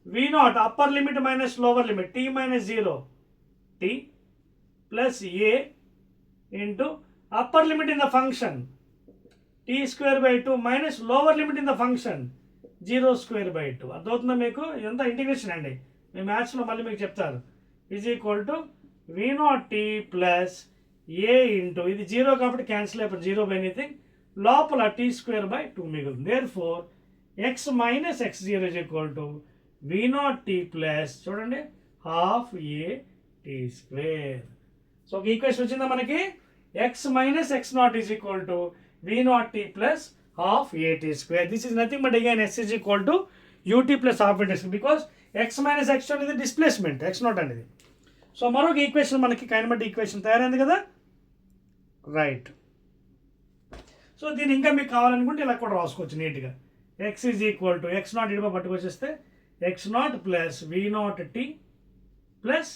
v0 upper limit minus lower limit t minus 0 t plus a into upper limit in the function t square by 2 minus lower limit in the function 0 square by 2. అర్థమవుతుందా మీకు? ఇదంతా integration అండి, మీ మ్యాథ్స్లో మళ్ళీ మీకు చెప్తారు. Is equal to v0t plus a into ఇది 0 కాబట్టి క్యాన్సిల్ అయిపోతుంది, 0 బై ఎనీథింగ్, లోపల t స్క్వేర్ బై 2 మిగులుతుంది. Therefore x minus x0 is equal to v0t plus చూడండి half a t square. So ఒక ఈక్వేషన్ వచ్చిందా మనకి? x minus x0 is equal to v0t plus half at square. This is nothing but again s is equal to ut plus half at square because x minus x0 is the displacement, x0 అనేది. So మరొక equation మనకి kinematic equation తయారైంది కదా, right. So దీన్ని ఇంకా మీకు కావాలనుకుంటే ఇలా కూడా రాసుకోవచ్చు నీట్గా. x is equal to x0 ఇటుగా పట్టుకొచ్చేస్తే x0 plus v0t plus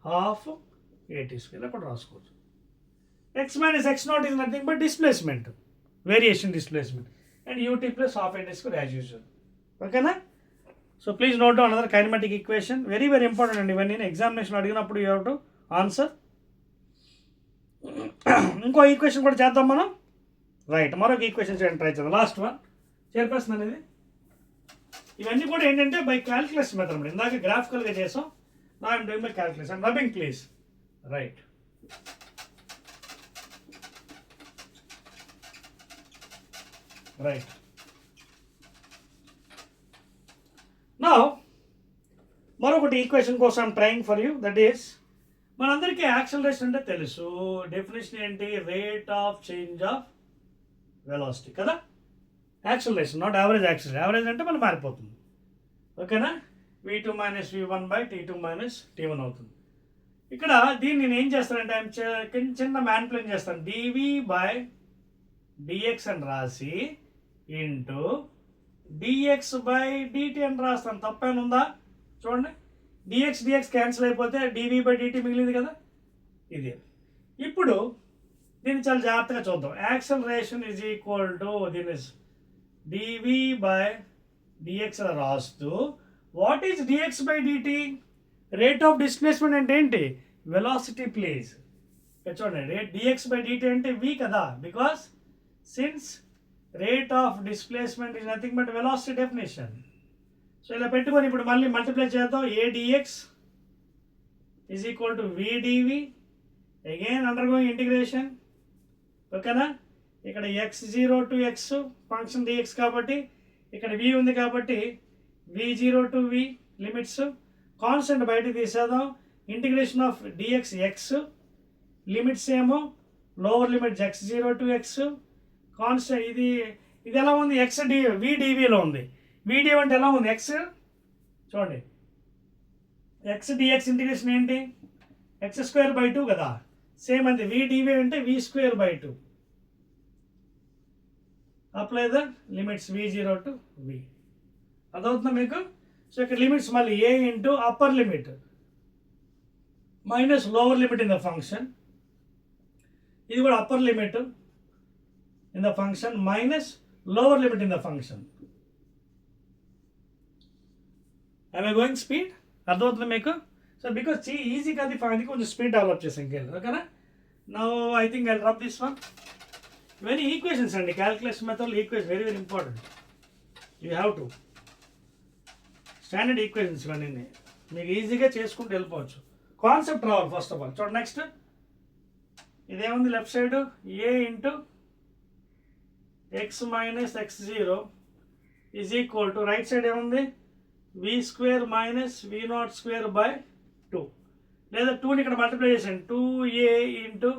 half at square ఇలా కూడా రాసుకోవచ్చు. x minus x0 is nothing but displacement, variation displacement, and ut plus half at square as usual. Okay na? So please note down another kinematic equation, very very important, and even in examination అడిగినప్పుడు you have to answer. ఇంకో equation కూడా చేద్దాం మనం, right. మరొక equation చేయడానికి try చేద్దాం. Last one చేర్పేస్తుంది అనేది. ఇవన్నీ కూడా ఏంటంటే బై క్యాల్కులేస్ మెథడ్. ఇందాక గ్రాఫికల్గా చేసాం, నా I'm doing by calculus. I'm rubbing please, right. Right. Now మరొకటి ఈక్వేషన్ కోసం I'm trying for you, that is మనందరికీ యాక్సలరేషన్ అంటే తెలుసు. డెఫినేషన్ ఏంటి? Rate of change of velocity కదా, acceleration, not average acceleration. Average అంటే మనం మారిపోతుంది, ఓకేనా? v2 minus v1 by t2 minus t1 అవుతుంది. ఇక్కడ దీన్ని నేను ఏం చేస్తానంటే చిన్న మ్యానిపులేట్ చేస్తాను. dv బై dx అని రాసి ఇంటూ dx బై dt అని రాస్తాను. తప్పేమైనా ఉందా? చూడండి, dx క్యాన్సిల్ అయిపోతే dv బై dt మిగిలింది కదా, ఇది. ఇప్పుడు దీన్ని చాలా జాగ్రత్తగా చూద్దాం. యాక్సలరేషన్ ఈజ్ ఈక్వల్ టు దీని dv బై dx అని రాస్తూ what is dx by dt? Rate of displacement అంటే ఏంటి? Velocity please. చూడండి, dx బై dt అంటే v కదా, because since rate of displacement is nothing but velocity definition. So ఇలా పెట్టుకొని ఇప్పుడు మళ్ళీ మల్టిప్లై చేద్దాం. a dx is equal to v dv, again under going integration, ఓకేనా? ఇక్కడ x0 to x function dx కాబట్టి ఇక్కడ v ఉంది కాబట్టి v0 to v limits, constant బయటకు తీసేద్దాం. Integration of dx x, limits ఏమో lower limit x0 to x, constant ఇది ఎలా ఉంది? x v dvలో ఉంది. v dv అంటే ఎలా ఉంది? x చూడండి, x dx ఇంటిగ్రేషన్ ఏంటి? x స్క్వేర్ బై 2 కదా, సేమ్ అంతే. v dv అంటే v square by 2. Apply the limits v0 to v. అదవుతుందా మీకు? సో ఇక్కడ లిమిట్స్ మళ్ళీ a into upper limit minus lower limit in the function, ఇది కూడా upper limit in the function minus lower limit in the function. I going speed, అర్థమవుతుంది మీకు? So because easy కాదు, అందుకే కొంచెం స్పీడ్ డెవలప్ చేసాం ఇంకేం, ఓకేనా? Now I think I rub this one. ఇవన్నీ ఈక్వేషన్స్ అండి, calculation method equation very very important. You have to standard equations ఇవన్నీ మీకు ఈజీగా చేసుకుంటూ వెళ్ళిపోవచ్చు. కాన్సెప్ట్ రావాలి ఫస్ట్ ఆఫ్ ఆల్. చూడండి, నెక్స్ట్ ఇదేముంది left side a into x minus x0 is equal to right side ఏముంది v square minus v0 square by 2, లేదా 2ని ఇక్కడ మల్టిప్లై చేసాను 2a into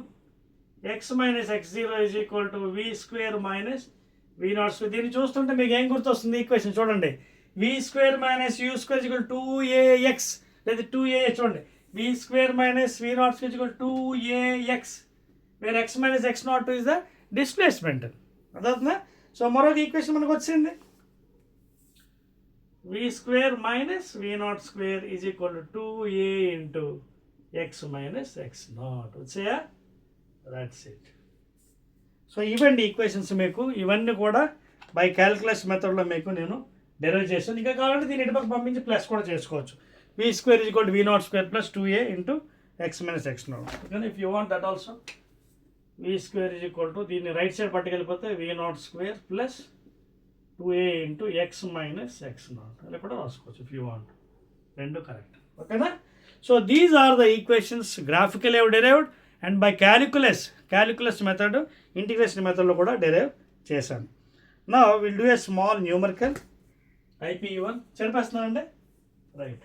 x minus x0 is equal to v square minus v0 square. దీన్ని చూస్తుంటే మీకు ఏం గుర్తొస్తుంది ఈక్వేషన్ చూడండి, v square minus u square is equal 2ax, లేదా 2a చూడండి v square minus v0 square is equal 2ax, where x minus x0 is the displacement. అర్థమవుతుందా? So మరొక ఈక్వేషన్ మనకు వచ్చింది v square minus v0 square is equal to 2a into x minus x0 వచ్చాయా? That's it. So ఇవ్వండి equations మీకు, ఇవన్నీ కూడా by calculus మెథడ్లో మీకు నేను డెరైవ్ చేస్తాను. ఇంకా కావాలంటే దీని ఇటుపక్క పంపించి ప్లస్ కూడా చేసుకోవచ్చు. v square is equal to v0 square plus 2a into x minus x0. Okay, if you want that also v square is equal to దీన్ని రైట్ సైడ్ పట్టుకెళ్ళిపోతే v0 square plus 2a into x minus x0 అలా కూడా రాసుకోవచ్చు if you want, రెండు correct. ఓకేనా? So these are the equations graphical derived and by calculus method, integration మెథడ్లో కూడా derive చేశాను. నా will do a small numerical IPE1 చెప్పేస్తున్నానండి, right.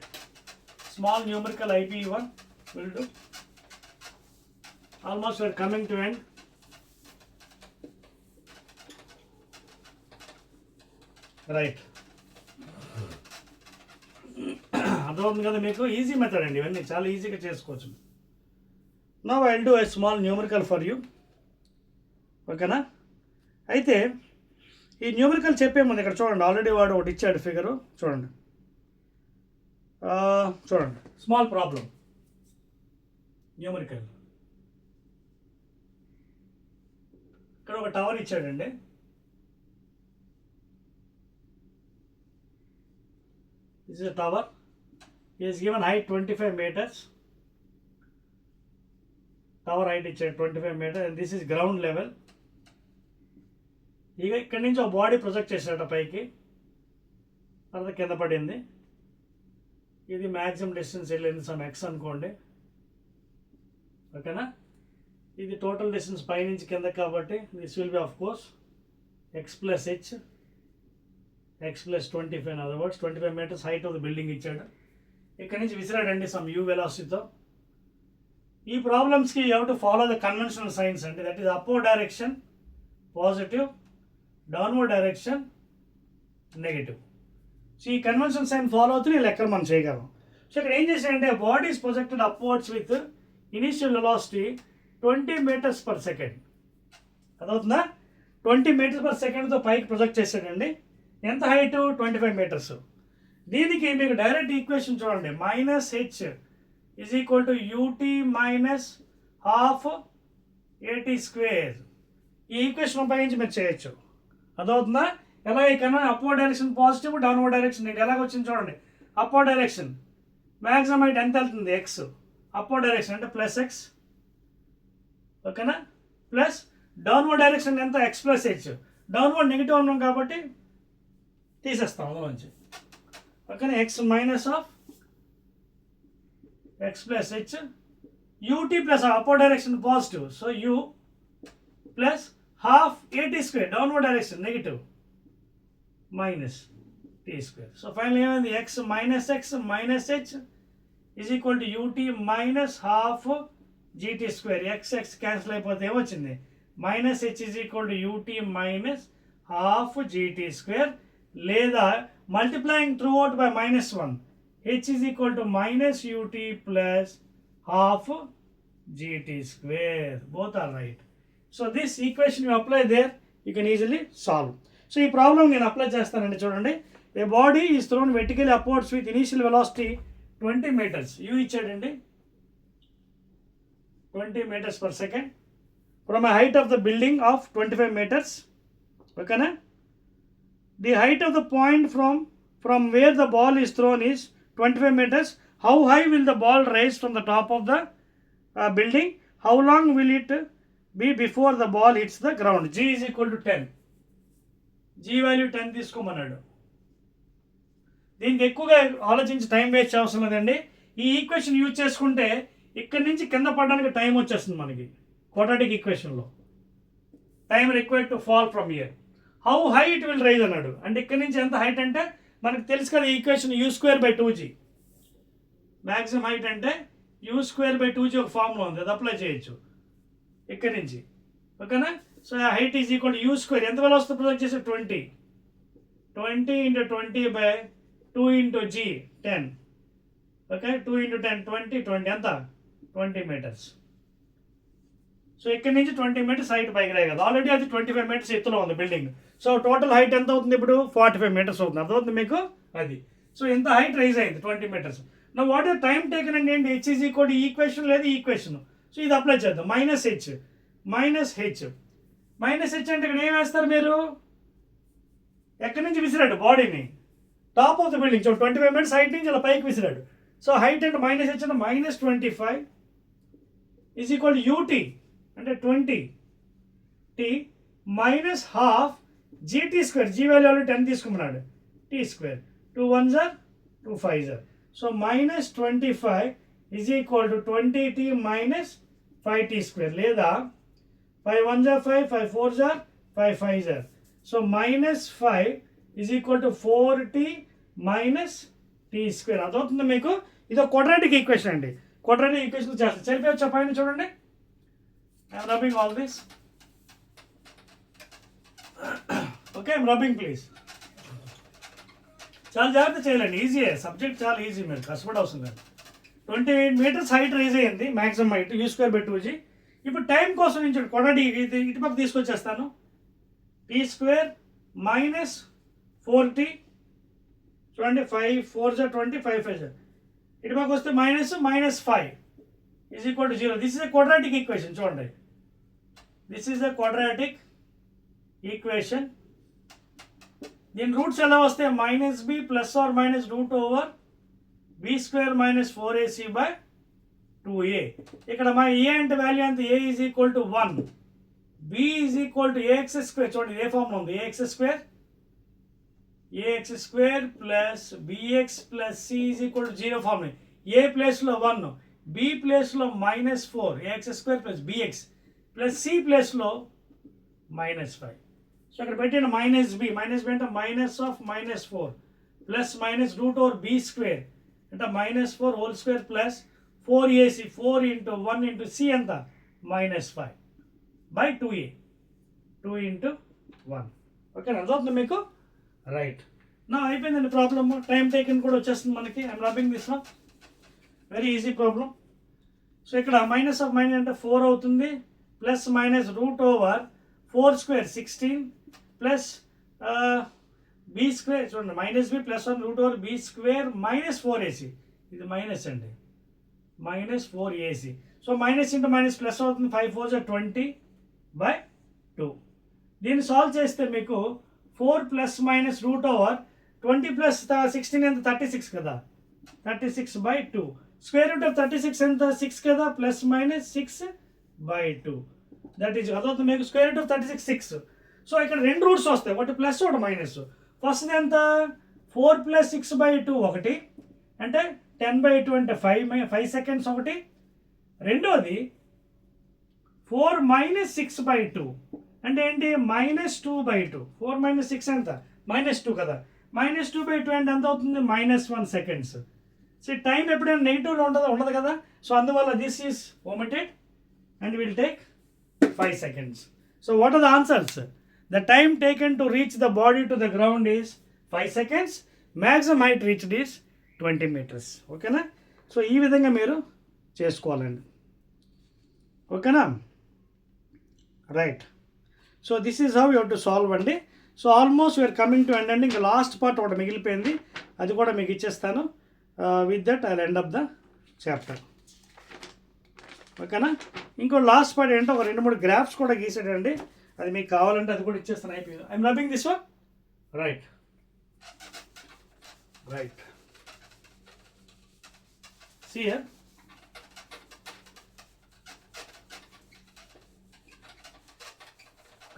Small numerical IPE1 will do. Almost we are coming to end. Right. అర్థమవుతుంది కదా మీకు? Easy method అండి, ఇవన్నీ చాలా ఈజీగా చేసుకోవచ్చు. Now I will do a small numerical for you. ఓకేనా? అయితే ఈ న్యూమరికల్ చెప్పే ముందు ఇక్కడ చూడండి, ఆల్రెడీ వాడు ఒకటి ఇచ్చాడు ఫిగరు, చూడండి చూడండి, స్మాల్ ప్రాబ్లం న్యూమరికల్. ఇక్కడ ఒక టవర్ ఇచ్చాడండి, this is a tower, he is given height 25 meters, tower height ఇచ్చాడు 25 meters and this is ground level. ఇక ఇక్కడి నుంచి ఒక బాడీ ప్రొజెక్ట్ చేశాడు పైకి, తర్వాత కింద పడింది. ఇది మ్యాక్సిమం డిస్టెన్స్ వెళ్ళింది సమ్ x అనుకోండి. ఓకేనా? ఇది టోటల్ డిస్టెన్స్ పైనుంచి కింద కాబట్టి this will be of course x plus h, x plus 25, in other words 25 meters height of the building ఇచ్చాడు. ఇక్కడ నుంచి విసిరాడండి సమ్ u వెలాసిటీతో. ఈ ప్రాబ్లమ్స్కి you have to follow the conventional signs అండి, that is upward direction positive, downward direction negative. So ఈ conventional sign follow అవుతూ ఈ లెక్కలు మనం చేయగలం. సో ఇక్కడ ఏం చేశాడంటే body is projected upwards with initial velocity 20 meters per second. అదవుతుందా? 20 meters per secondతో పైకి ప్రొజెక్ట్ చేశాడండి. ఎంత హైట్? 25 meters. దీనికి మీకు డైరెక్ట్ ఈక్వేషన్ చూడండి, minus h is equal to ut minus half at square. ఈ ఈక్వేషన్ ఉపయోగించి మీరు చేయొచ్చు. అదవుతుందా? ఎలా కన్నా upward direction positive, downward direction negative. ఎలాగ వచ్చింది చూడండి, అప్వర్డ్ డైరెక్షన్ మ్యాక్సిమం హైట్ ఎంత వెళ్తుంది? x. అప్వర్డ్ డైరెక్షన్ అంటే ప్లస్ x. ఓకేనా? ప్లస్ డౌన్వర్డ్ డైరెక్షన్ ఎంత? x plus h. Downward negative ఉన్నాం కాబట్టి తీసేస్తాం అందులోంచి. ఓకేనా? x minus of x plus h, ut plus upward direction positive, so u plus half at square, downward direction negative, minus t square. So final ఏమైంది? x minus h is equal to ut minus half gt square. x cancel అయిపోతే ఏమొచ్చింది? Minus h is equal to ut minus half gt square, లేదా multiplying throughout by -1, h is equal to minus ut plus half gt square. Both are right. So this equation you apply there, you can easily solve. So ఈ problem నేను apply చేస్తానండి. చూడండి, a body is thrown vertically upwards with initial velocity 20 meters. u ఇచ్చాడండి 20 meters per second from a height of the building of 25 meters. Okay, the height of the point from where the ball is thrown is 25 meters. How high will the ball rise from the top of the building? How long will it be before the ball hits the ground? G is equal to 10. G value 10 తీసుకోమన్నాడు. దీనికి ఎక్కువగా ఆలోచించి time waste అవసరం లేదండి. ఈ equation use చేసుకుంటే ఇక్కడి నుంచి కింద పడడానికి టైం వచ్చేస్తుంది మనకి. క్వాడ్రాటిక్ ఈక్వేషన్లో. Time required to fall from here, how high it will rise అన్నాడు. అంటే ఇక్కడ నుంచి ఎంత హైట్ అంటే మనకు తెలుసు కదా ఈక్వేషన్ u²/2g. మ్యాక్సిమం హైట్ అంటే u²/2g ఒక ఫార్ములా ఉంది, అది అప్లై చేయొచ్చు ఇక్కడ నుంచి. ఓకేనా? So height is equal to u². ఎంత వల్ల వస్తుంది ప్రొజెక్ట్ చేస్తే 20 × 20/2 × g 10. ఓకే, 2 × 10 20 ఎంత 20 మీటర్స్. సో ఇక్కడ నుంచి 20 మీటర్స్ హైట్ పైకి రాయి కదా, ఆల్రెడీ అది 25 మీటర్స్ ఎత్తులో ఉంది బిల్డింగ్. సో టోటల్ హైట్ ఎంత అవుతుంది ఇప్పుడు 45 మీటర్స్ అవుతుంది. అర్థమవుతుంది మీకు అది. సో ఎంత హైట్ రైజ్ అయింది 20 మీటర్స్. నా వాట్ ఈస్ టైం టేకన్ అంటే ఏంటి, h ఈజ్ ఈక్వల్ ఈక్వేషన్ లేదు ఈక్వేషన్. సో ఇది అప్లై చేద్దాం. -h అంటే ఇక్కడ ఏం వేస్తారు మీరు, ఎక్కడి నుంచి విసిరాడు బాడీని, top of the building. So 25 metres height నుంచి అలా పైకి విసిరాడు. సో హైట్ అంటే -h అంటే -25 ఈజ్ ఈక్వల్ ut అంటే 20 t -12 gt². g వాల్యూ 10 తీసుకున్నాడు, t². 2 1s are 2 5s are. So -25 is equal to 20t -5t², లేదా 5 1s are 5, 5 4s are 5 5s are. So -5 is equal to 4t -t². అదవుతుంది మీకు. ఇది quadratic equation అండి. Quadratic equation చేస్తారు. చదివేయచ్చా పైన చూడండి. I'm rubbing all this. Okay, I'm rubbing please. చాలా జాగ్రత్త చేయాలండి, ఈజీయే సబ్జెక్ట్, చాలా ఈజీ, మీరు కష్టపడి అవసరం కాదు. 28 మీటర్స్ హైట్ రైజ్ అయ్యింది మ్యాక్సిమం హైట్ u²/2g. ఇప్పుడు టైం కోసం నుంచి క్వాడ్రాటిక్ ఇటుపక్క తీసుకొచ్చేస్తాను. t² -4t చూడండి, 5 4s are 20, 5 5s are. ఇటుపక్క వస్తే -5 is equal to 0. This is a quadratic equation. చూడండి, this is a quadratic equation. దీని రూట్స్ ఎలా వస్తాయి, -b +or -√b² -4ac/2a. ఇక్కడ మా a అంటే వాల్యూ ఎంత, a is equal to 1, b is equal to ax². చూడండి ఏ ఫార్మ్ ఉంది, ax² plus bx plus c is equal to 0 form. a ప్లేస్లో 1, b ప్లేస్లో -4, ax² plus bx plus c ప్లేస్లో -5. సో ఇక్కడ పెట్టిన -b అంటే -4 ప్లస్ -√b² అంటే -4 whole square plus 4ac, 4 × 1 × c ఎంత -5/2a, 2 × 1. ఓకే, అర్థమవుతుంది మీకు. రైట్, నా అయిపోయిందండి ప్రాబ్లమ్. టైం టేకన్ కూడా వచ్చేస్తుంది మనకి. I'm rubbing this one, very easy problem. So ఇక్కడ -(-) అంటే 4 అవుతుంది, ప్లస్ -√4² 16 ప్లస్ b² చూడండి -b ప్లస్ 1√b² -4ac. ఇది మైనస్ అండి, -4ac. So minus into minus plus అవుతుంది, 5 4s are 20/2. దీన్ని సాల్వ్ చేస్తే మీకు 4 + -√20 ప్లస్ 16 ఎంత 36 కదా, 36/2. √36 ఎంత 6 కదా, +-6/2. దట్ ఈజ్ అదవుతుంది మీకు. √36 6. సో ఇక్కడ రెండు రూట్స్ వస్తాయి, ఒకటి ప్లస్ ఒకటి మైనస్. ఫస్ట్ ఎంత 4 + 6/2 ఒకటి, అంటే 10/2 అంటే 5 సెకండ్స్ ఒకటి. రెండోది 4 - 6/2 అంటే ఏంటి -2/2. 4 - 6 ఎంత -2 కదా, -2/2 అంటే ఎంత అవుతుంది -1 సెకండ్స్. సో టైం ఎప్పుడైనా నెగిటివ్లో ఉండదు కదా. సో అందువల్ల this is omitted and we'll take 5 seconds. So what are the answers? The time taken to reach the body to the ground is 5 seconds. Maximum height reached is 20 meters. ఓకేనా? So ఈ విధంగా మీరు చేసుకోవాలండి. ఓకేనా? Right. So this is how you have to solve అండి. So almost we are coming to end అండి. ఇంకా last part ఒకటి మిగిలిపోయింది, అది కూడా మీకు ఇచ్చేస్తాను. With that I end up the chapter. ఓకేనా? ఇంకో లాస్ట్ పార్ట్ ఏంటంటే ఒక 2-3 గ్రాఫ్స్ కూడా గీసాడండి, అది మీకు కావాలంటే అది కూడా ఇచ్చేస్తాను. అయిపోయింది. I'm rubbing this one. Right. See here.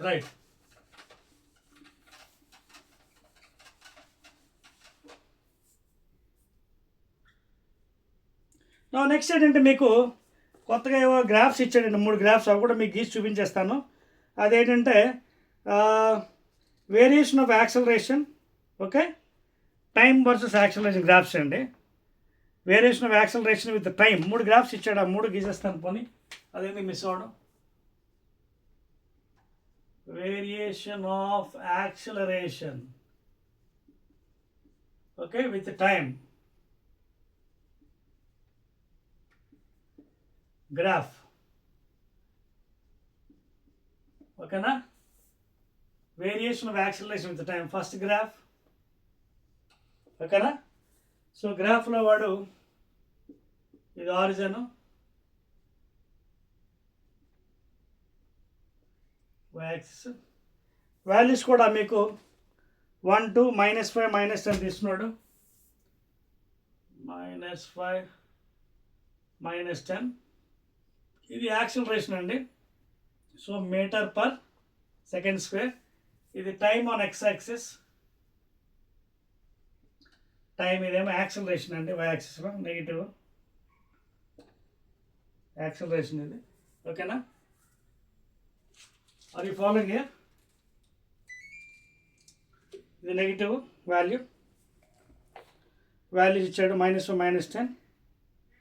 Right. Now next ఏంటంటే మీకు కొత్తగా ఏవో గ్రాఫ్స్ ఇచ్చాడండి, 3 గ్రాఫ్స్, అవి కూడా మీకు గీసి చూపించేస్తాను. అదేంటంటే variation of acceleration, okay, time versus acceleration graphs అండి. Variation of acceleration with time 3 graphs ఇచ్చాడు, ఆ 3 గీసేస్తాను పోనీ, అదేంటి మిస్ అవ్వడం. Variation of acceleration, okay, with time graph, ఓకేనా. Variation of acceleration with time first graph, ఓకేనా. సో గ్రాఫ్లో వాడు ఇది ఆరిజన్, యాక్సిస్, వాల్యూస్ కూడా మీకు 1 2 -5 -10 తీసుకున్నాడు, -5 -10, ఇది యాక్సిలరేషన్ అండి. So meter per second square. ఇది time on X axis, time, ఇదేమో యాక్సిలరేషన్ అండి, వై యాక్సిస్లో నెగిటివ్ యాక్సిలరేషన్ ఇది, ఓకేనా. Are you following here? ఇది నెగిటివ్ వాల్యూస్ ఇచ్చాడు, -5 -10,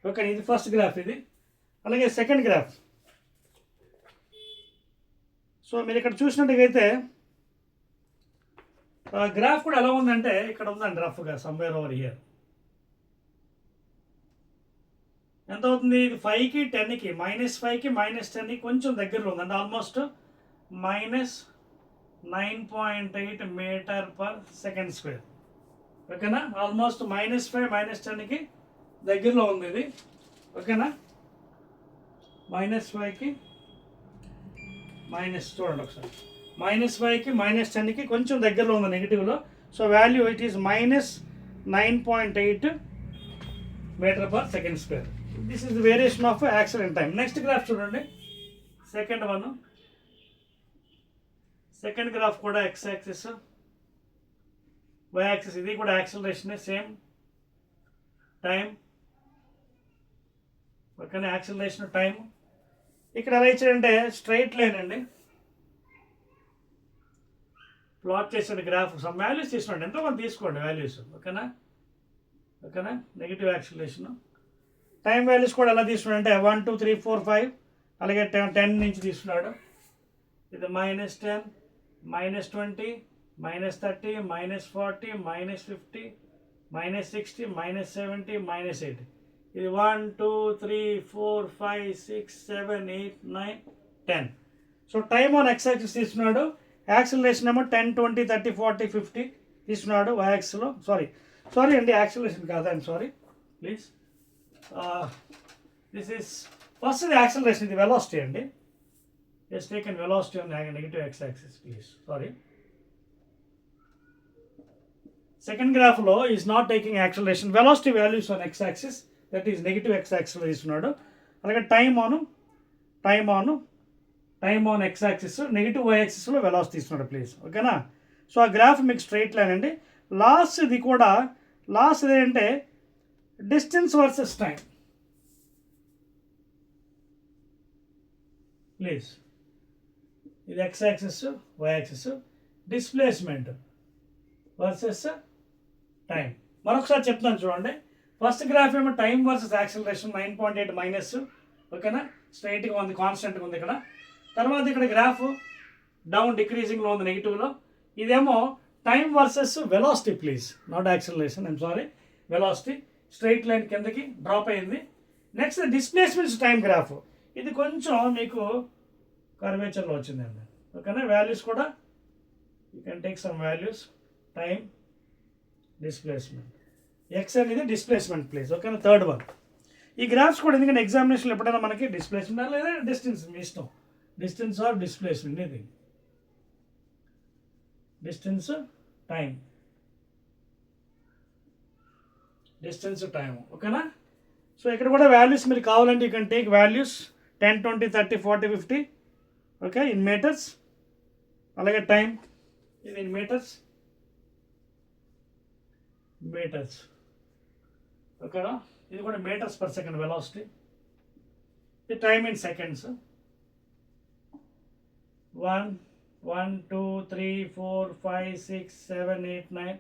ఓకే. ఇది ఫస్ట్ గ్రాఫ్ ఇది. అలాగే సెకండ్ గ్రాఫ్. సో మీరు ఇక్కడ చూసినట్టుగైతే గ్రాఫ్ కూడా ఎలా ఉందంటే ఇక్కడ ఉందండి రఫ్గా, సమ్వేర్ ఓవర్ హియర్. ఎంత అవుతుంది? ఇది 5కి 10కి, -5కి -10కి కొంచెం దగ్గరలో ఉందండి, almost -9.8 metre per second square, ఓకేనా. ఆల్మోస్ట్ -5 -10కి దగ్గరలో ఉంది ఇది, ఓకేనా. -5కి చూడండి ఒకసారి, -5కి -10కి కొంచెం దగ్గరలో ఉంది నెగిటివ్లో. So value it is -9.8 metre per second square. This is the variation of acceleration time. Next graph చూడండి, సెకండ్ వన్. సెకండ్ గ్రాఫ్ కూడా ఎక్స్ యాక్సిస్, వై యాక్సిస్, ఇది కూడా యాక్సిలరేషన్, సేమ్ టైం, ఓకేనా. Acceleration time. ఇక్కడ ఎలా ఇచ్చాడంటే స్ట్రైట్ లైన్ అండి, plot చేసాడు గ్రాఫ్, సమ్ వాల్యూస్ తీసుకోండి, ఎంతో కొంత తీసుకోండి వాల్యూస్, ఓకేనా. Negative acceleration. టైం వాల్యూస్ కూడా ఎలా తీసుకున్నాడు అంటే 1 2 3 4 5, అలాగే 10 నుంచి తీసుకున్నాడు. ఇది -10 -20 -30 -40 -50 -60 -70 -80. ఇది 1 2 3 4 5 6 7 8 9 10. So time on X axis తీసుకున్నాడు, యాక్సిలరేషన్ ఏమో 10 20 30 40 50 తీసుకున్నాడు వై యాక్సిస్లో. సారీ అండి, యాక్సిలరేషన్ కాదు, I'm sorry please. This is first acceleration, ఇది వెలాసిటీ అండి. Just taken velocity on negative x axis please, sorry. Second గ్రాఫ్లో is not taking acceleration, velocity values on X axis, that is negative x యాక్సిస్లో తీసుకున్నాడు. అలాగే time on X axis, negative y యాక్సిస్లో velocity తీసుకున్నాడు please, ఓకేనా. So ఆ graph మీకు straight line అండి. లాస్ట్ ఏంటంటే డిస్టెన్స్ వర్సెస్ టైం ప్లీజ్. ఇది X axis, why axis, displacement versus time. మరొకసారి చెప్తాను చూడండి. ఫస్ట్ గ్రాఫ్ ఏమో టైం వర్సెస్ యాక్సిలరేషన్ 9.8 మైనస్, ఓకేనా, స్ట్రైట్గా ఉంది, కాన్స్టెంట్గా ఉంది ఇక్కడ. తర్వాత ఇక్కడ గ్రాఫ్ డౌన్ డిక్రీజింగ్లో ఉంది, నెగిటివ్లో. ఇదేమో time versus velocity please, not acceleration, I'm sorry, velocity. Straight line కిందకి డ్రాప్ అయింది. నెక్స్ట్ డిస్ప్లేస్మెంట్స్ టైం గ్రాఫ్, ఇది కొంచెం మీకు కర్వేచర్లో వచ్చిందండి, ఓకేనా. వాల్యూస్ కూడా you can take some values, time, displacement, X అనేది డిస్ప్లేస్మెంట్ ప్లీజ్, ఓకేనా. Third one. ఈ గ్రాఫ్స్ కూడా ఎందుకంటే ఎగ్జామినేషన్లో ఎప్పుడైనా మనకి డిస్ప్లేస్మెంట్ లేదా డిస్టెన్స్, మీ ఇష్టం, డిస్టెన్స్ ఆర్ డిస్ప్లేస్మెంట్, ఇది డిస్టెన్స్ టైం, ఓకేనా. సో ఇక్కడ కూడా వాల్యూస్ మీరు కావాలంటే you can take values 10 20 30 40 50, okay, in metres. అలాగే టైం ఇది ఇన్ మీటర్స్, ఓకేనా. ఇది కూడా metres per second velocity, the time in seconds. 1, 1, 2, 3, 4, 5, 6, 7, 8, 9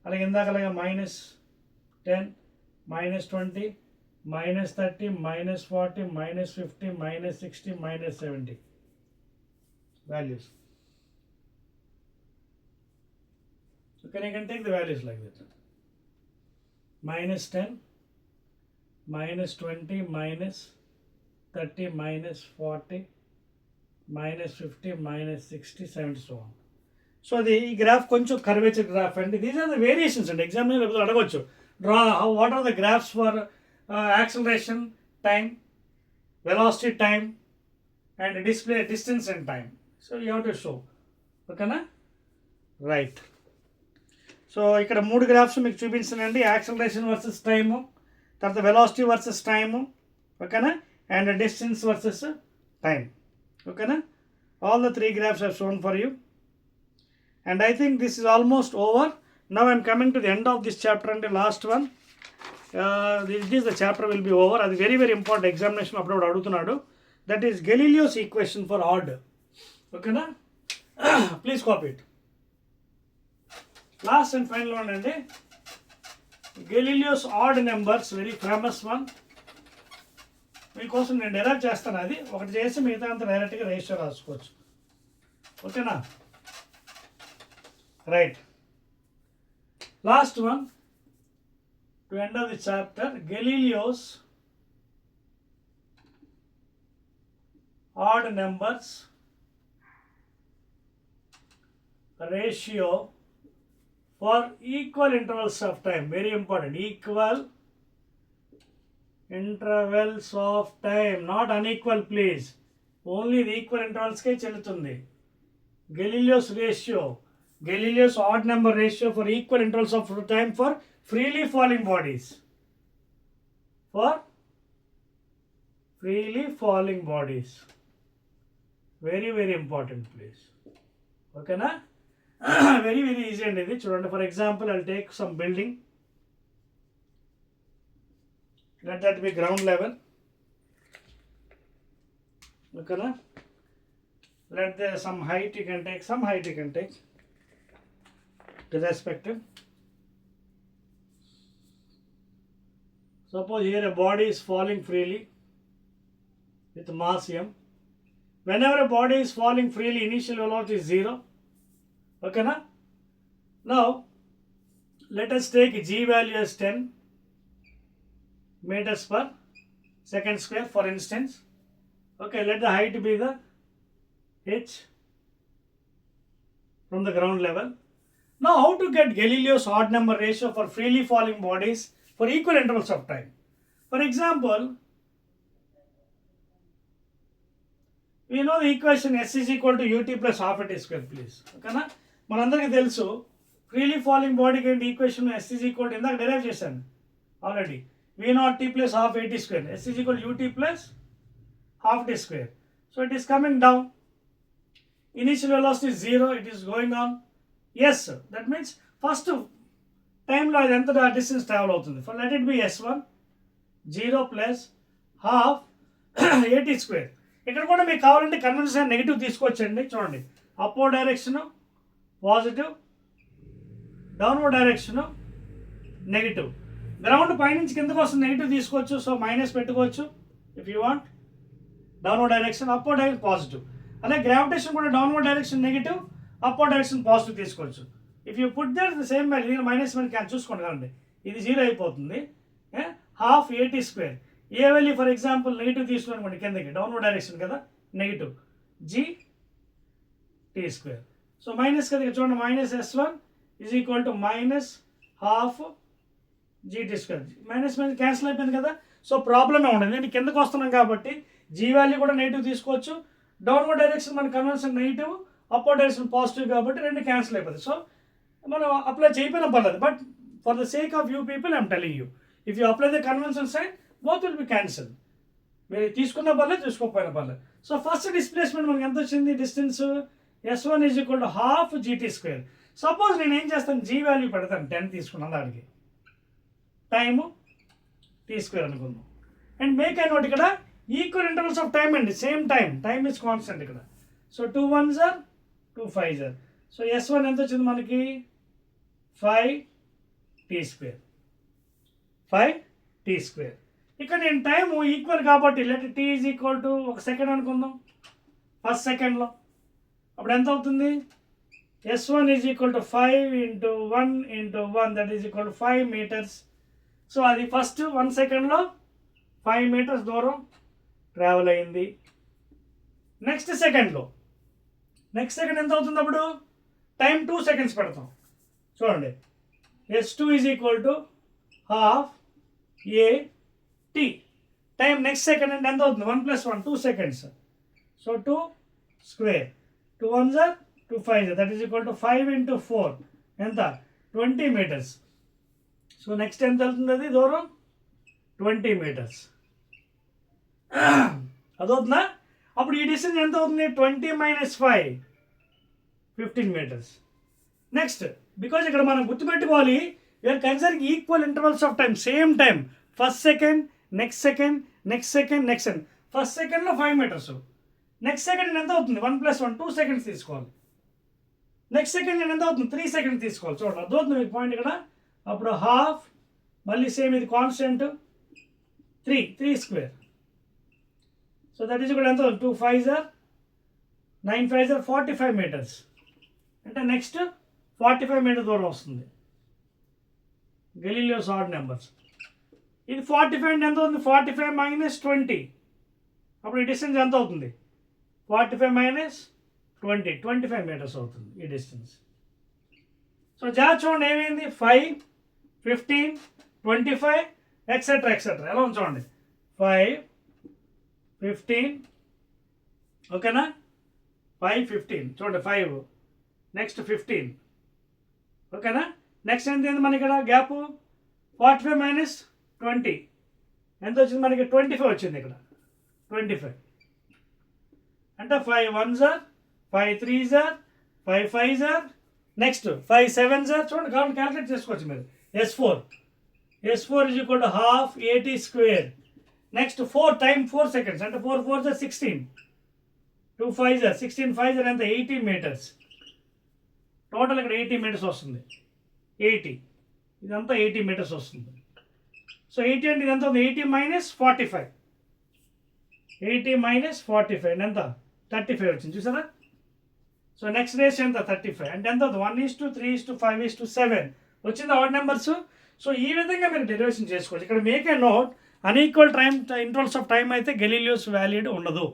అలాగే ఇందాకలాగా -10, -20, -30, -40, -50, -60, -70 values. Okay, you can take the values like that. -10, -20, -30, -40, -50, -60, 70, so on. So అది ఈ గ్రాఫ్ కొంచెం curvature graph అండి. దీస్ ఆర్ ద వేరియేషన్స్ అండి. ఎగ్జామ్లో అడగవచ్చు, draw what are the graphs for acceleration time, velocity time and display distance and time. So you have to show. ఓకేనా, right. So ఇక్కడ 3 graphs మీకు చూపించానండి. యాక్సలరేషన్ వర్సెస్ టైము, తర్వాత velocity versus time, ఓకేనా, and distance versus time. ఓకేనా, all the 3 graphs are shown for you. And I think this is almost over. Now I am coming to the end of this chapter and the last one. This is the chapter will be over. That's very very important examination upload adugutunnadu. That is Galileo's equation for odd. Okay na? Please copy it. Last and final one andi. Galileo's odd numbers, very famous one. మీకోసం నేను derive చేస్తాను. అది ఒకటి చేసి మిగతా అంతా డైరెక్ట్గా ratio రాసుకోవచ్చు. ఓకేనా, right. Last one to end of the chapter, Galileo's odd numbers ratio for equal intervals of time. Very important, equal intervals of time, not unequal please. Only the equal intervals ke chelutundi. Galileo's ratio, Galileo's odd number ratio for equal intervals of time for freely falling bodies. For freely falling bodies. Very very important please. Okay na? Very very easy and ఇది చూడండి. For example, I'll take some building. Let that be ground level. Okay na? Let there some height you can take, some height you can take irrespective. Suppose here a body is falling freely with mass m. Whenever a body is falling freely, initial velocity is 0. Okay na? Now let us take g value as 10 meters per second square for instance. Okay, let the height be the h from the ground level. Now how to get Galileo's odd number ratio for freely falling bodies for equal intervals of time? For example, we know the equation s is equal to ut plus half at square please. Okay na? మనందరికీ తెలుసు freely falling బాడీకి ఏంటి equation, s is equal to ఇందాక derive చేశాను already, v naught t plus half at square, s is equal to ut plus half t square. So it is coming down, initial velocity is 0, it is going on. Yes, that means first time లో ఎంత distance travel అవుతుంది. For let it be s1, 0 plus half at square. ఇక్కడ కూడా మీకు కావాలంటే convention negative తీసుకోవచ్చండి. చూడండి, upward direction positive, downward direction negative. Ground పైనుంచి కిందకు వస్తుంది, నెగిటివ్ తీసుకోవచ్చు. సో మైనస్ పెట్టుకోవచ్చు if you want. Downward direction, upward direction positive. అలాగే గ్రావిటేషన్ కూడా downward direction negative, upward direction positive తీసుకోవచ్చు. If you put there the same value, minus one can చూసుకోండి కదండి, ఇది 0 అయిపోతుంది. Half at square, a value for example negative తీసుకోండి కిందకి, downward direction కదా, negative g t square. So minus కదా చూడండి, minus s1 is equal to minus half gt square. Minus minus cancel అయిపోయింది కదా. సో ప్రాబ్లమే ఉండదు, నేను కిందకు వస్తున్నాం కాబట్టి g వాల్యూ కూడా నెగిటివ్ తీసుకోవచ్చు. డౌన్వర్డ్ డైరెక్షన్ మన convention negative, upward direction positive కాబట్టి రెండు క్యాన్సిల్ అయిపోతుంది. సో మనం అప్లై చేయకపోయినా పర్లేదు, but for the sake of you people I'm telling you, if you apply the convention side both will be cancel. మీరు తీసుకున్న పర్లేదు, తీసుకోకపోయినా పర్లేదు. సో ఫస్ట్ డిస్ప్లేస్మెంట్ మనకి ఎంత వచ్చింది, distance s1 is equal to half gt square. Suppose నేను ఏం చేస్తాను, g వాల్యూ పెడతాను 10 తీసుకున్నాను, దానికి టైము t స్క్వేర్ అనుకుందాం. అండ్ మేక్ ఐ నోట్, ఇక్కడ ఈక్వల్ ఇంటర్వల్స్ ఆఫ్ టైం అండి, సేమ్ టైం ఇస్ కాన్స్టెంట్ ఇక్కడ. So 2 1s are 2 5s are. So S1 ఎంత వచ్చింది మనకి 5t². 5t². ఇక్కడ నేను టైము ఈక్వల్ కాబట్టి let t is equal to 1 second అనుకుందాం, ఫస్ట్ సెకండ్లో. అప్పుడు ఎంత అవుతుంది? S1 is equal to 5 × 1 × 1 that is equal to 5 meters. So అది ఫస్ట్ 1 సెకండ్లో 5 meters దూరం ట్రావెల్ అయింది. నెక్స్ట్ సెకండ్ ఎంత అవుతుంది? అప్పుడు టైం 2 seconds పెడతాం. చూడండి, S2 is equal to ½ AT. Time next second అంటే ఎంత అవుతుంది? 1 + 1 2 seconds. So 2². 2 1s are 2 5s that is equal to 5 × 4 ఎంత? 20 meters. సో నెక్స్ట్ ఎంత వెళ్తుంది అది దూరం? 20 meters. అదవుతుందా? అప్పుడు ఈ డిస్టెన్స్ ఎంత అవుతుంది? 20 - 5 15 meters. నెక్స్ట్ బికాజ్ ఇక్కడ మనం గుర్తుపెట్టుకోవాలి, we are considering equal intervals of time, same time. First second, next second, next second, next second. First సెకండ్లో 5 meters. నెక్స్ట్ సెకండ్ ఎంత అవుతుంది? 1 + 1 2 seconds తీసుకోవాలి. నెక్స్ట్ సెకండ్ ఎంత అవుతుంది? 3 seconds తీసుకోవాలి. చూడండి, అర్థమవుతుంది మీకు పాయింట్ ఇక్కడ. అప్పుడు ½ మళ్ళీ సేమ్, ఇది కాన్స్టెంట్ 3² సో దట్ ఈజ్ కూడా ఎంత? 2 5s are 9 5s are 45 meters. అంటే నెక్స్ట్ 45 meters దూరం వస్తుంది. గెలీలియోస్ ఆడ్ నెంబర్స్. ఇది 45 అంటే ఎంత అవుతుంది? 45 - 20. అప్పుడు ఈ డిస్టెన్స్ ఎంత అవుతుంది? 45 - 20 25 meters అవుతుంది ఈ డిస్టెన్స్. సో జాగ్రత్త చూడండి, ఏమైంది? 5 15 25 ఎక్సెట్రా ఎలా ఉంది చూడండి. 5 15 ఓకేనా? 5 15 చూడండి, 5 నెక్స్ట్ 15 ఓకేనా? నెక్స్ట్ ఎంత అయింది మనకి ఇక్కడ గ్యాప్? 45 - 20 ఎంత వచ్చింది మనకి? 25 వచ్చింది ఇక్కడ. 25 అంటే 5 1s are 5 3s are 5 5s are next 5 7s are. చూడండి, కాబట్టి క్యాల్కులేట్ చేసుకోవచ్చు మీరు. S4 is equal to ½ AT². Next 4 time 4 seconds అంటే 4 4s are 16. 2 5s are 16 5s are ఎంత? 80 meters. టోటల్ ఇక్కడ 80 meters వస్తుంది. 80 ఇదంతా 80 meters వస్తుంది. సో 80 అంటే ఇదంతా 80 - 45. 80 - 45 ఎంత? 35 వచ్చింది చూసారా? సో నెక్స్ట్ రేషియో ఎంత? 35 అంటే ఎంత? 1:3:5:7 వచ్చింది ఆడ్ నెంబర్స్. సో ఈ విధంగా మీరు డెరివేషన్ చేసుకోవచ్చు. ఇక్కడ make a note, unequal time intervals of time అయితే గెలీలియోస్ వ్యాలిడ్ ఉండదు.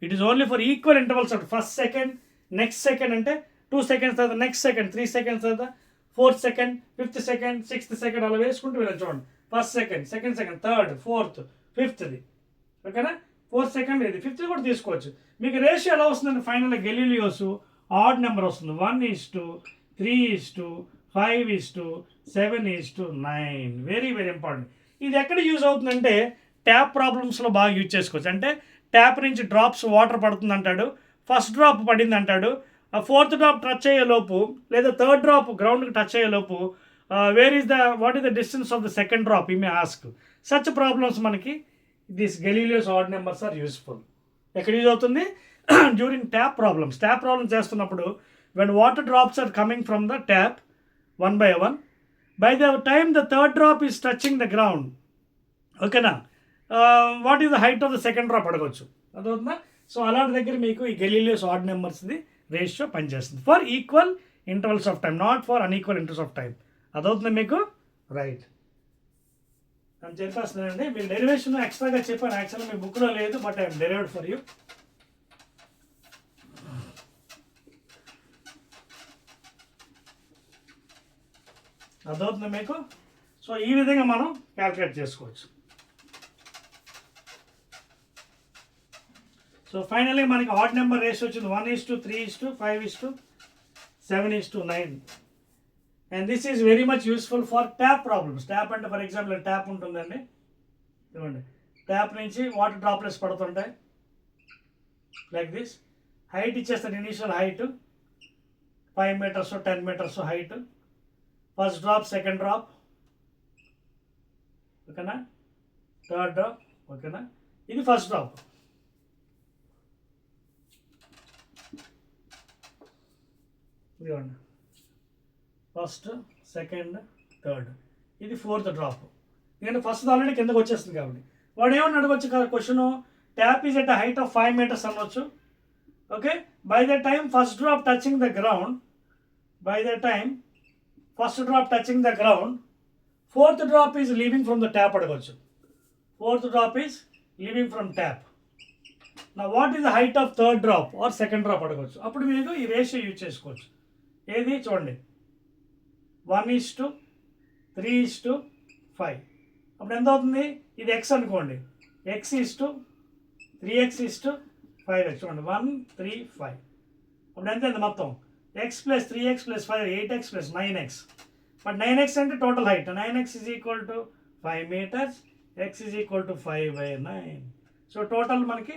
It is only for equal intervals of first second, next second అంటే 2 seconds తర్వాత నెక్స్ట్ సెకండ్, 3 seconds తర్వాత 4th second, 5th second, 6th second అలా వేసుకుంటూ వెళ్ళండి. చూడండి, first second, second, third, fourth, ఫిఫ్త్ది ఓకేనా? 4th second ఇది 5th కూడా తీసుకోవచ్చు. మీకు రేషియో ఎలా వస్తుందంటే ఫైనల్గా గెలీలియోస్ ఆడ్ నెంబర్ వస్తుంది. 1:3:5:7:9. Very very important. ఇది ఎక్కడ యూజ్ అవుతుందంటే ట్యాప్ ప్రాబ్లమ్స్లో బాగా యూజ్ చేసుకోవచ్చు. అంటే ట్యాప్ నుంచి డ్రాప్స్ వాటర్ పడుతుంది అంటాడు, ఫస్ట్ డ్రాప్ పడింది అంటాడు, ఆ 4th డ్రాప్ టచ్ అయ్యేలోపు లేదా 3rd డ్రాప్ గ్రౌండ్కి టచ్ అయ్యేలోపు what is the distance of the second drop he may ask. Such problems మనకి this Galileo's odd numbers are useful. ఎక్కడ యూజ్ అవుతుంది? డ్యూరింగ్ ట్యాప్ ప్రాబ్లమ్స్ చేస్తున్నప్పుడు when water drops are coming from the tap one by one, by the time the 3rd drop is touching the ground, ఓకేనా, what is the height of the second drop అడగవచ్చు. అదవుతుందా? So అలాంటి దగ్గర మీకు ఈ Galileo's odd నెంబర్స్ది ratio పనిచేస్తుంది for equal intervals of time, not for unequal intervals of time. అదవుతుంది మీకు? రైట్ అని చెప్పేస్తున్నానండి. మీకు డెరివేషన్ ఎక్స్ట్రాగా చెప్పాను, యాక్చువల్గా మీ బుక్లో లేదు, but I'm derived for you. అర్థమవుతుంది మీకు? సో ఈ విధంగా మనం క్యాల్కులేట్ చేసుకోవచ్చు. సో ఫైనల్లీ మనకి ఆడ్ నెంబర్ రేషియో వచ్చింది 1:3:5:7:9. And this is very much useful for tap problems. Tap అంటే ఫర్ ఎగ్జాంపుల్ ట్యాప్ ఉంటుందండి, చూడండి, ట్యాప్ నుంచి వాటర్ డ్రాప్లెట్స్ పడుతుంటాయి లైక్ దిస్. హైట్ ఇచ్చేస్తాను, initial height 5 meters 10 meters height, first drop, second drop ఓకేనా, third drop ఓకేనా, ఇది ఫస్ట్ డ్రాప్. ఇదిగోండి ఫస్ట్, సెకండ్, థర్డ్, ఇది ఫోర్త్ డ్రాప్. ఎందుకంటే ఫస్ట్ ఆల్రెడీ కిందకు వచ్చేస్తుంది కాబట్టి. వాడు ఏమన్నా అడగచ్చు కదా question, tap is at height of 5 meters అనవచ్చు. Okay, by the time first drop touching the ground, fourth drop is leaving from the tap అడగవచ్చు. Fourth drop is leaving from tap. నా what is the height of third drop or second drop అడగవచ్చు. అప్పుడు మీరు ఈ ratio use చేసుకోవచ్చు. ఏది చూడండి, 1:3:5. అప్పుడు ఎంత అవుతుంది? ఇది x అనుకోండి, x:3x:5x. చూడండి 1, 3, 5. అప్పుడు ఎంత అయింది మొత్తం? x + 3x + 5 8x + 9x. But 9x అంటే total height. 9x = 5 meters, x = 5/9. So total మనకి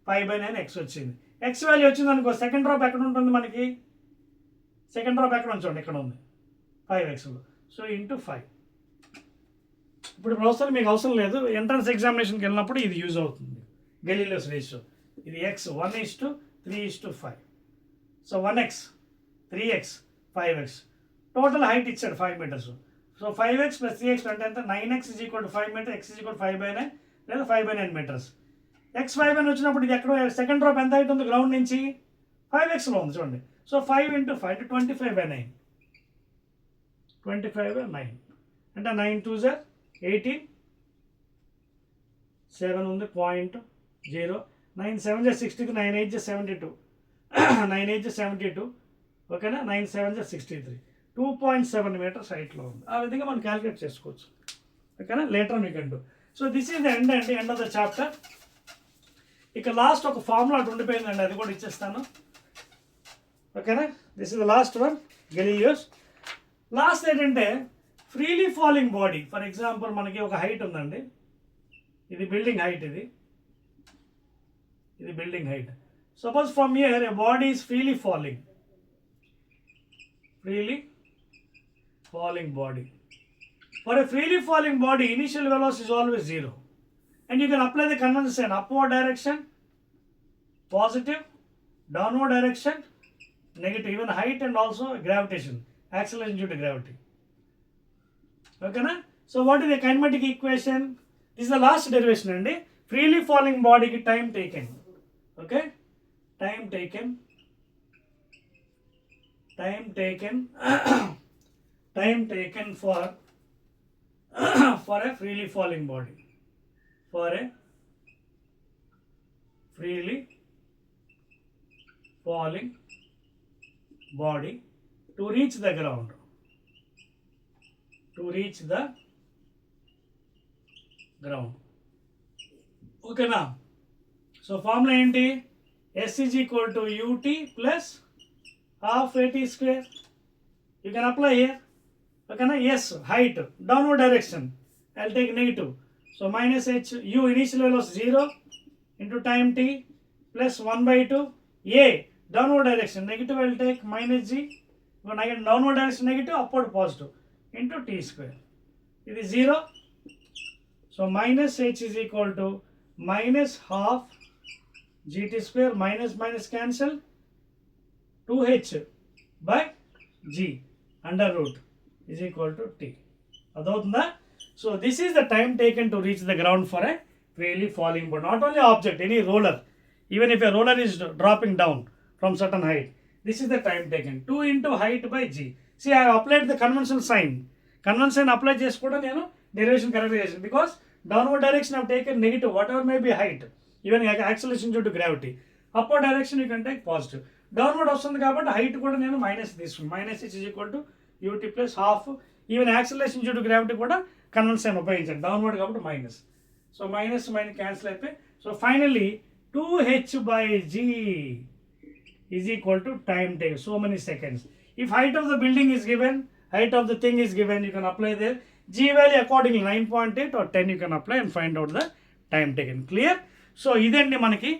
5/9 x వచ్చింది. x వాల్యూ వచ్చింది అనుకో, సెకండ్ డ్రాప్ ఎక్కడ ఉంటుంది మనకి? సెకండ్ డ్రాప్ ఎక్కడ ఉంచండి, ఇక్కడ ఉంది 5x. So into 5. ఇప్పుడు ప్రస్తుతం మీకు అవసరం లేదు, ఎంట్రన్స్ ఎగ్జామినేషన్కి వెళ్ళినప్పుడు ఇది యూజ్ అవుతుంది. గెలీలియోస్ రేషియో ఇది x 1:3:5. So 1x 3x 5x, total height ఇచ్చాడు 5 meters. సో 5x + 3x అంటే ఎంత? 9x = 5 meters, x = 5/9 లేదా 5/9 meters. x 5 అని వచ్చినప్పుడు ఇది ఎక్కడ సెకండ్ డ్రాప్ ఎంత హైట్ ఉంది గ్రౌండ్ నుంచి? 5xలో ఉంది చూడండి. సో 5 × 5 25/9. 25/9 అంటే 9 2s 18, 7 ఉంది 0.0, 9 7s 62, 9 8s 72, 9 8s 72. ఓకేనా, 9 7s 63, 2.7 meters హైట్లో ఉంది. ఆ విధంగా మనం క్యాలిక్యులేట్ చేసుకోవచ్చు. ఓకేనా, లేటర్ మీకు అంటూ. So this is the end అండి, ఎండ్ ఆఫ్ ద చాప్టర్. ఇక లాస్ట్ ఒక ఫార్ములా అటు ఉండిపోయిందండి, అది కూడా ఇచ్చేస్తాను. ఓకేనా, this is the last one, Galileo's. Last ఏంటంటే freely falling body. For example మనకి ఒక హైట్ ఉందండి, ఇది బిల్డింగ్ హైట్, ఇది building height. Suppose from here a body is freely falling body. For a freely falling body, initial velocity is always 0. And you can apply the convention: upward direction positive, downward direction negative, even height and also gravitation, acceleration due to gravity. Okay na? So what is the kinematic equation? This is the last derivation andi. Freely falling body ki time taken. Okay, time taken for a freely falling body, to reach the ground, okay na? So formula enti? S is equal to ut plus half at square. You can apply here. Okay na? Yes, height, downward direction, I'll take negative. So minus h, u initial velocity 0 into time t plus 1/2. A downward direction negative, I'll take minus g. When I get downward direction negative, upward positive, into t square. It is 0. So minus h is equal to minus half gt square, minus cancel, 2h by g under root is equal to t. Adavutunda? So this is the time taken to reach the ground for a freely falling body. Not only object, any roller. Even if a roller is dropping down from certain height, this is the time taken. 2 into height by g. See, I have applied the conventional sign. Conventional sign apply chesukoda nenu derivation correct chesanu, because downward direction I have taken negative, whatever may be height, even acceleration due to gravity. Upward direction you can take positive. Downward వస్తుంది కాబట్టి height కూడా నేను minus తీసుకున్నాను. minus h is equal to ut plus half. Even acceleration due to gravity కూడా convention sign ఉపయోగించండి, downward కాబట్టి minus. So minus cancel అయిపోయి, so finally 2h by g is equal to time taken, so many seconds. If height of the building is given, height of the thing is given, you can apply there. G value accordingly 9.8 or 10 you can apply and find out the time taken. Clear? So ఇదండి మనకి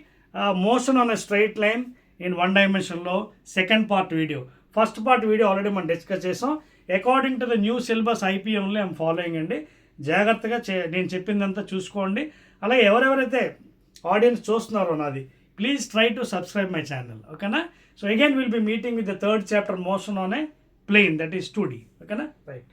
motion on a straight line in 1 dimensionలో second part video. First part video already మనం discuss చేసాం. According to the new syllabus ఐపీఎంలో I'm following అండి. జాగ్రత్తగా నేను చెప్పిందంతా చూసుకోండి. అలాగే ఎవరెవరైతే ఆడియన్స్ చూస్తున్నారు నాది, please try to subscribe my channel, ఓకేనా. So again will be meeting with the third chapter motion on a plane, that is 2D, ఓకేనా. రైట్.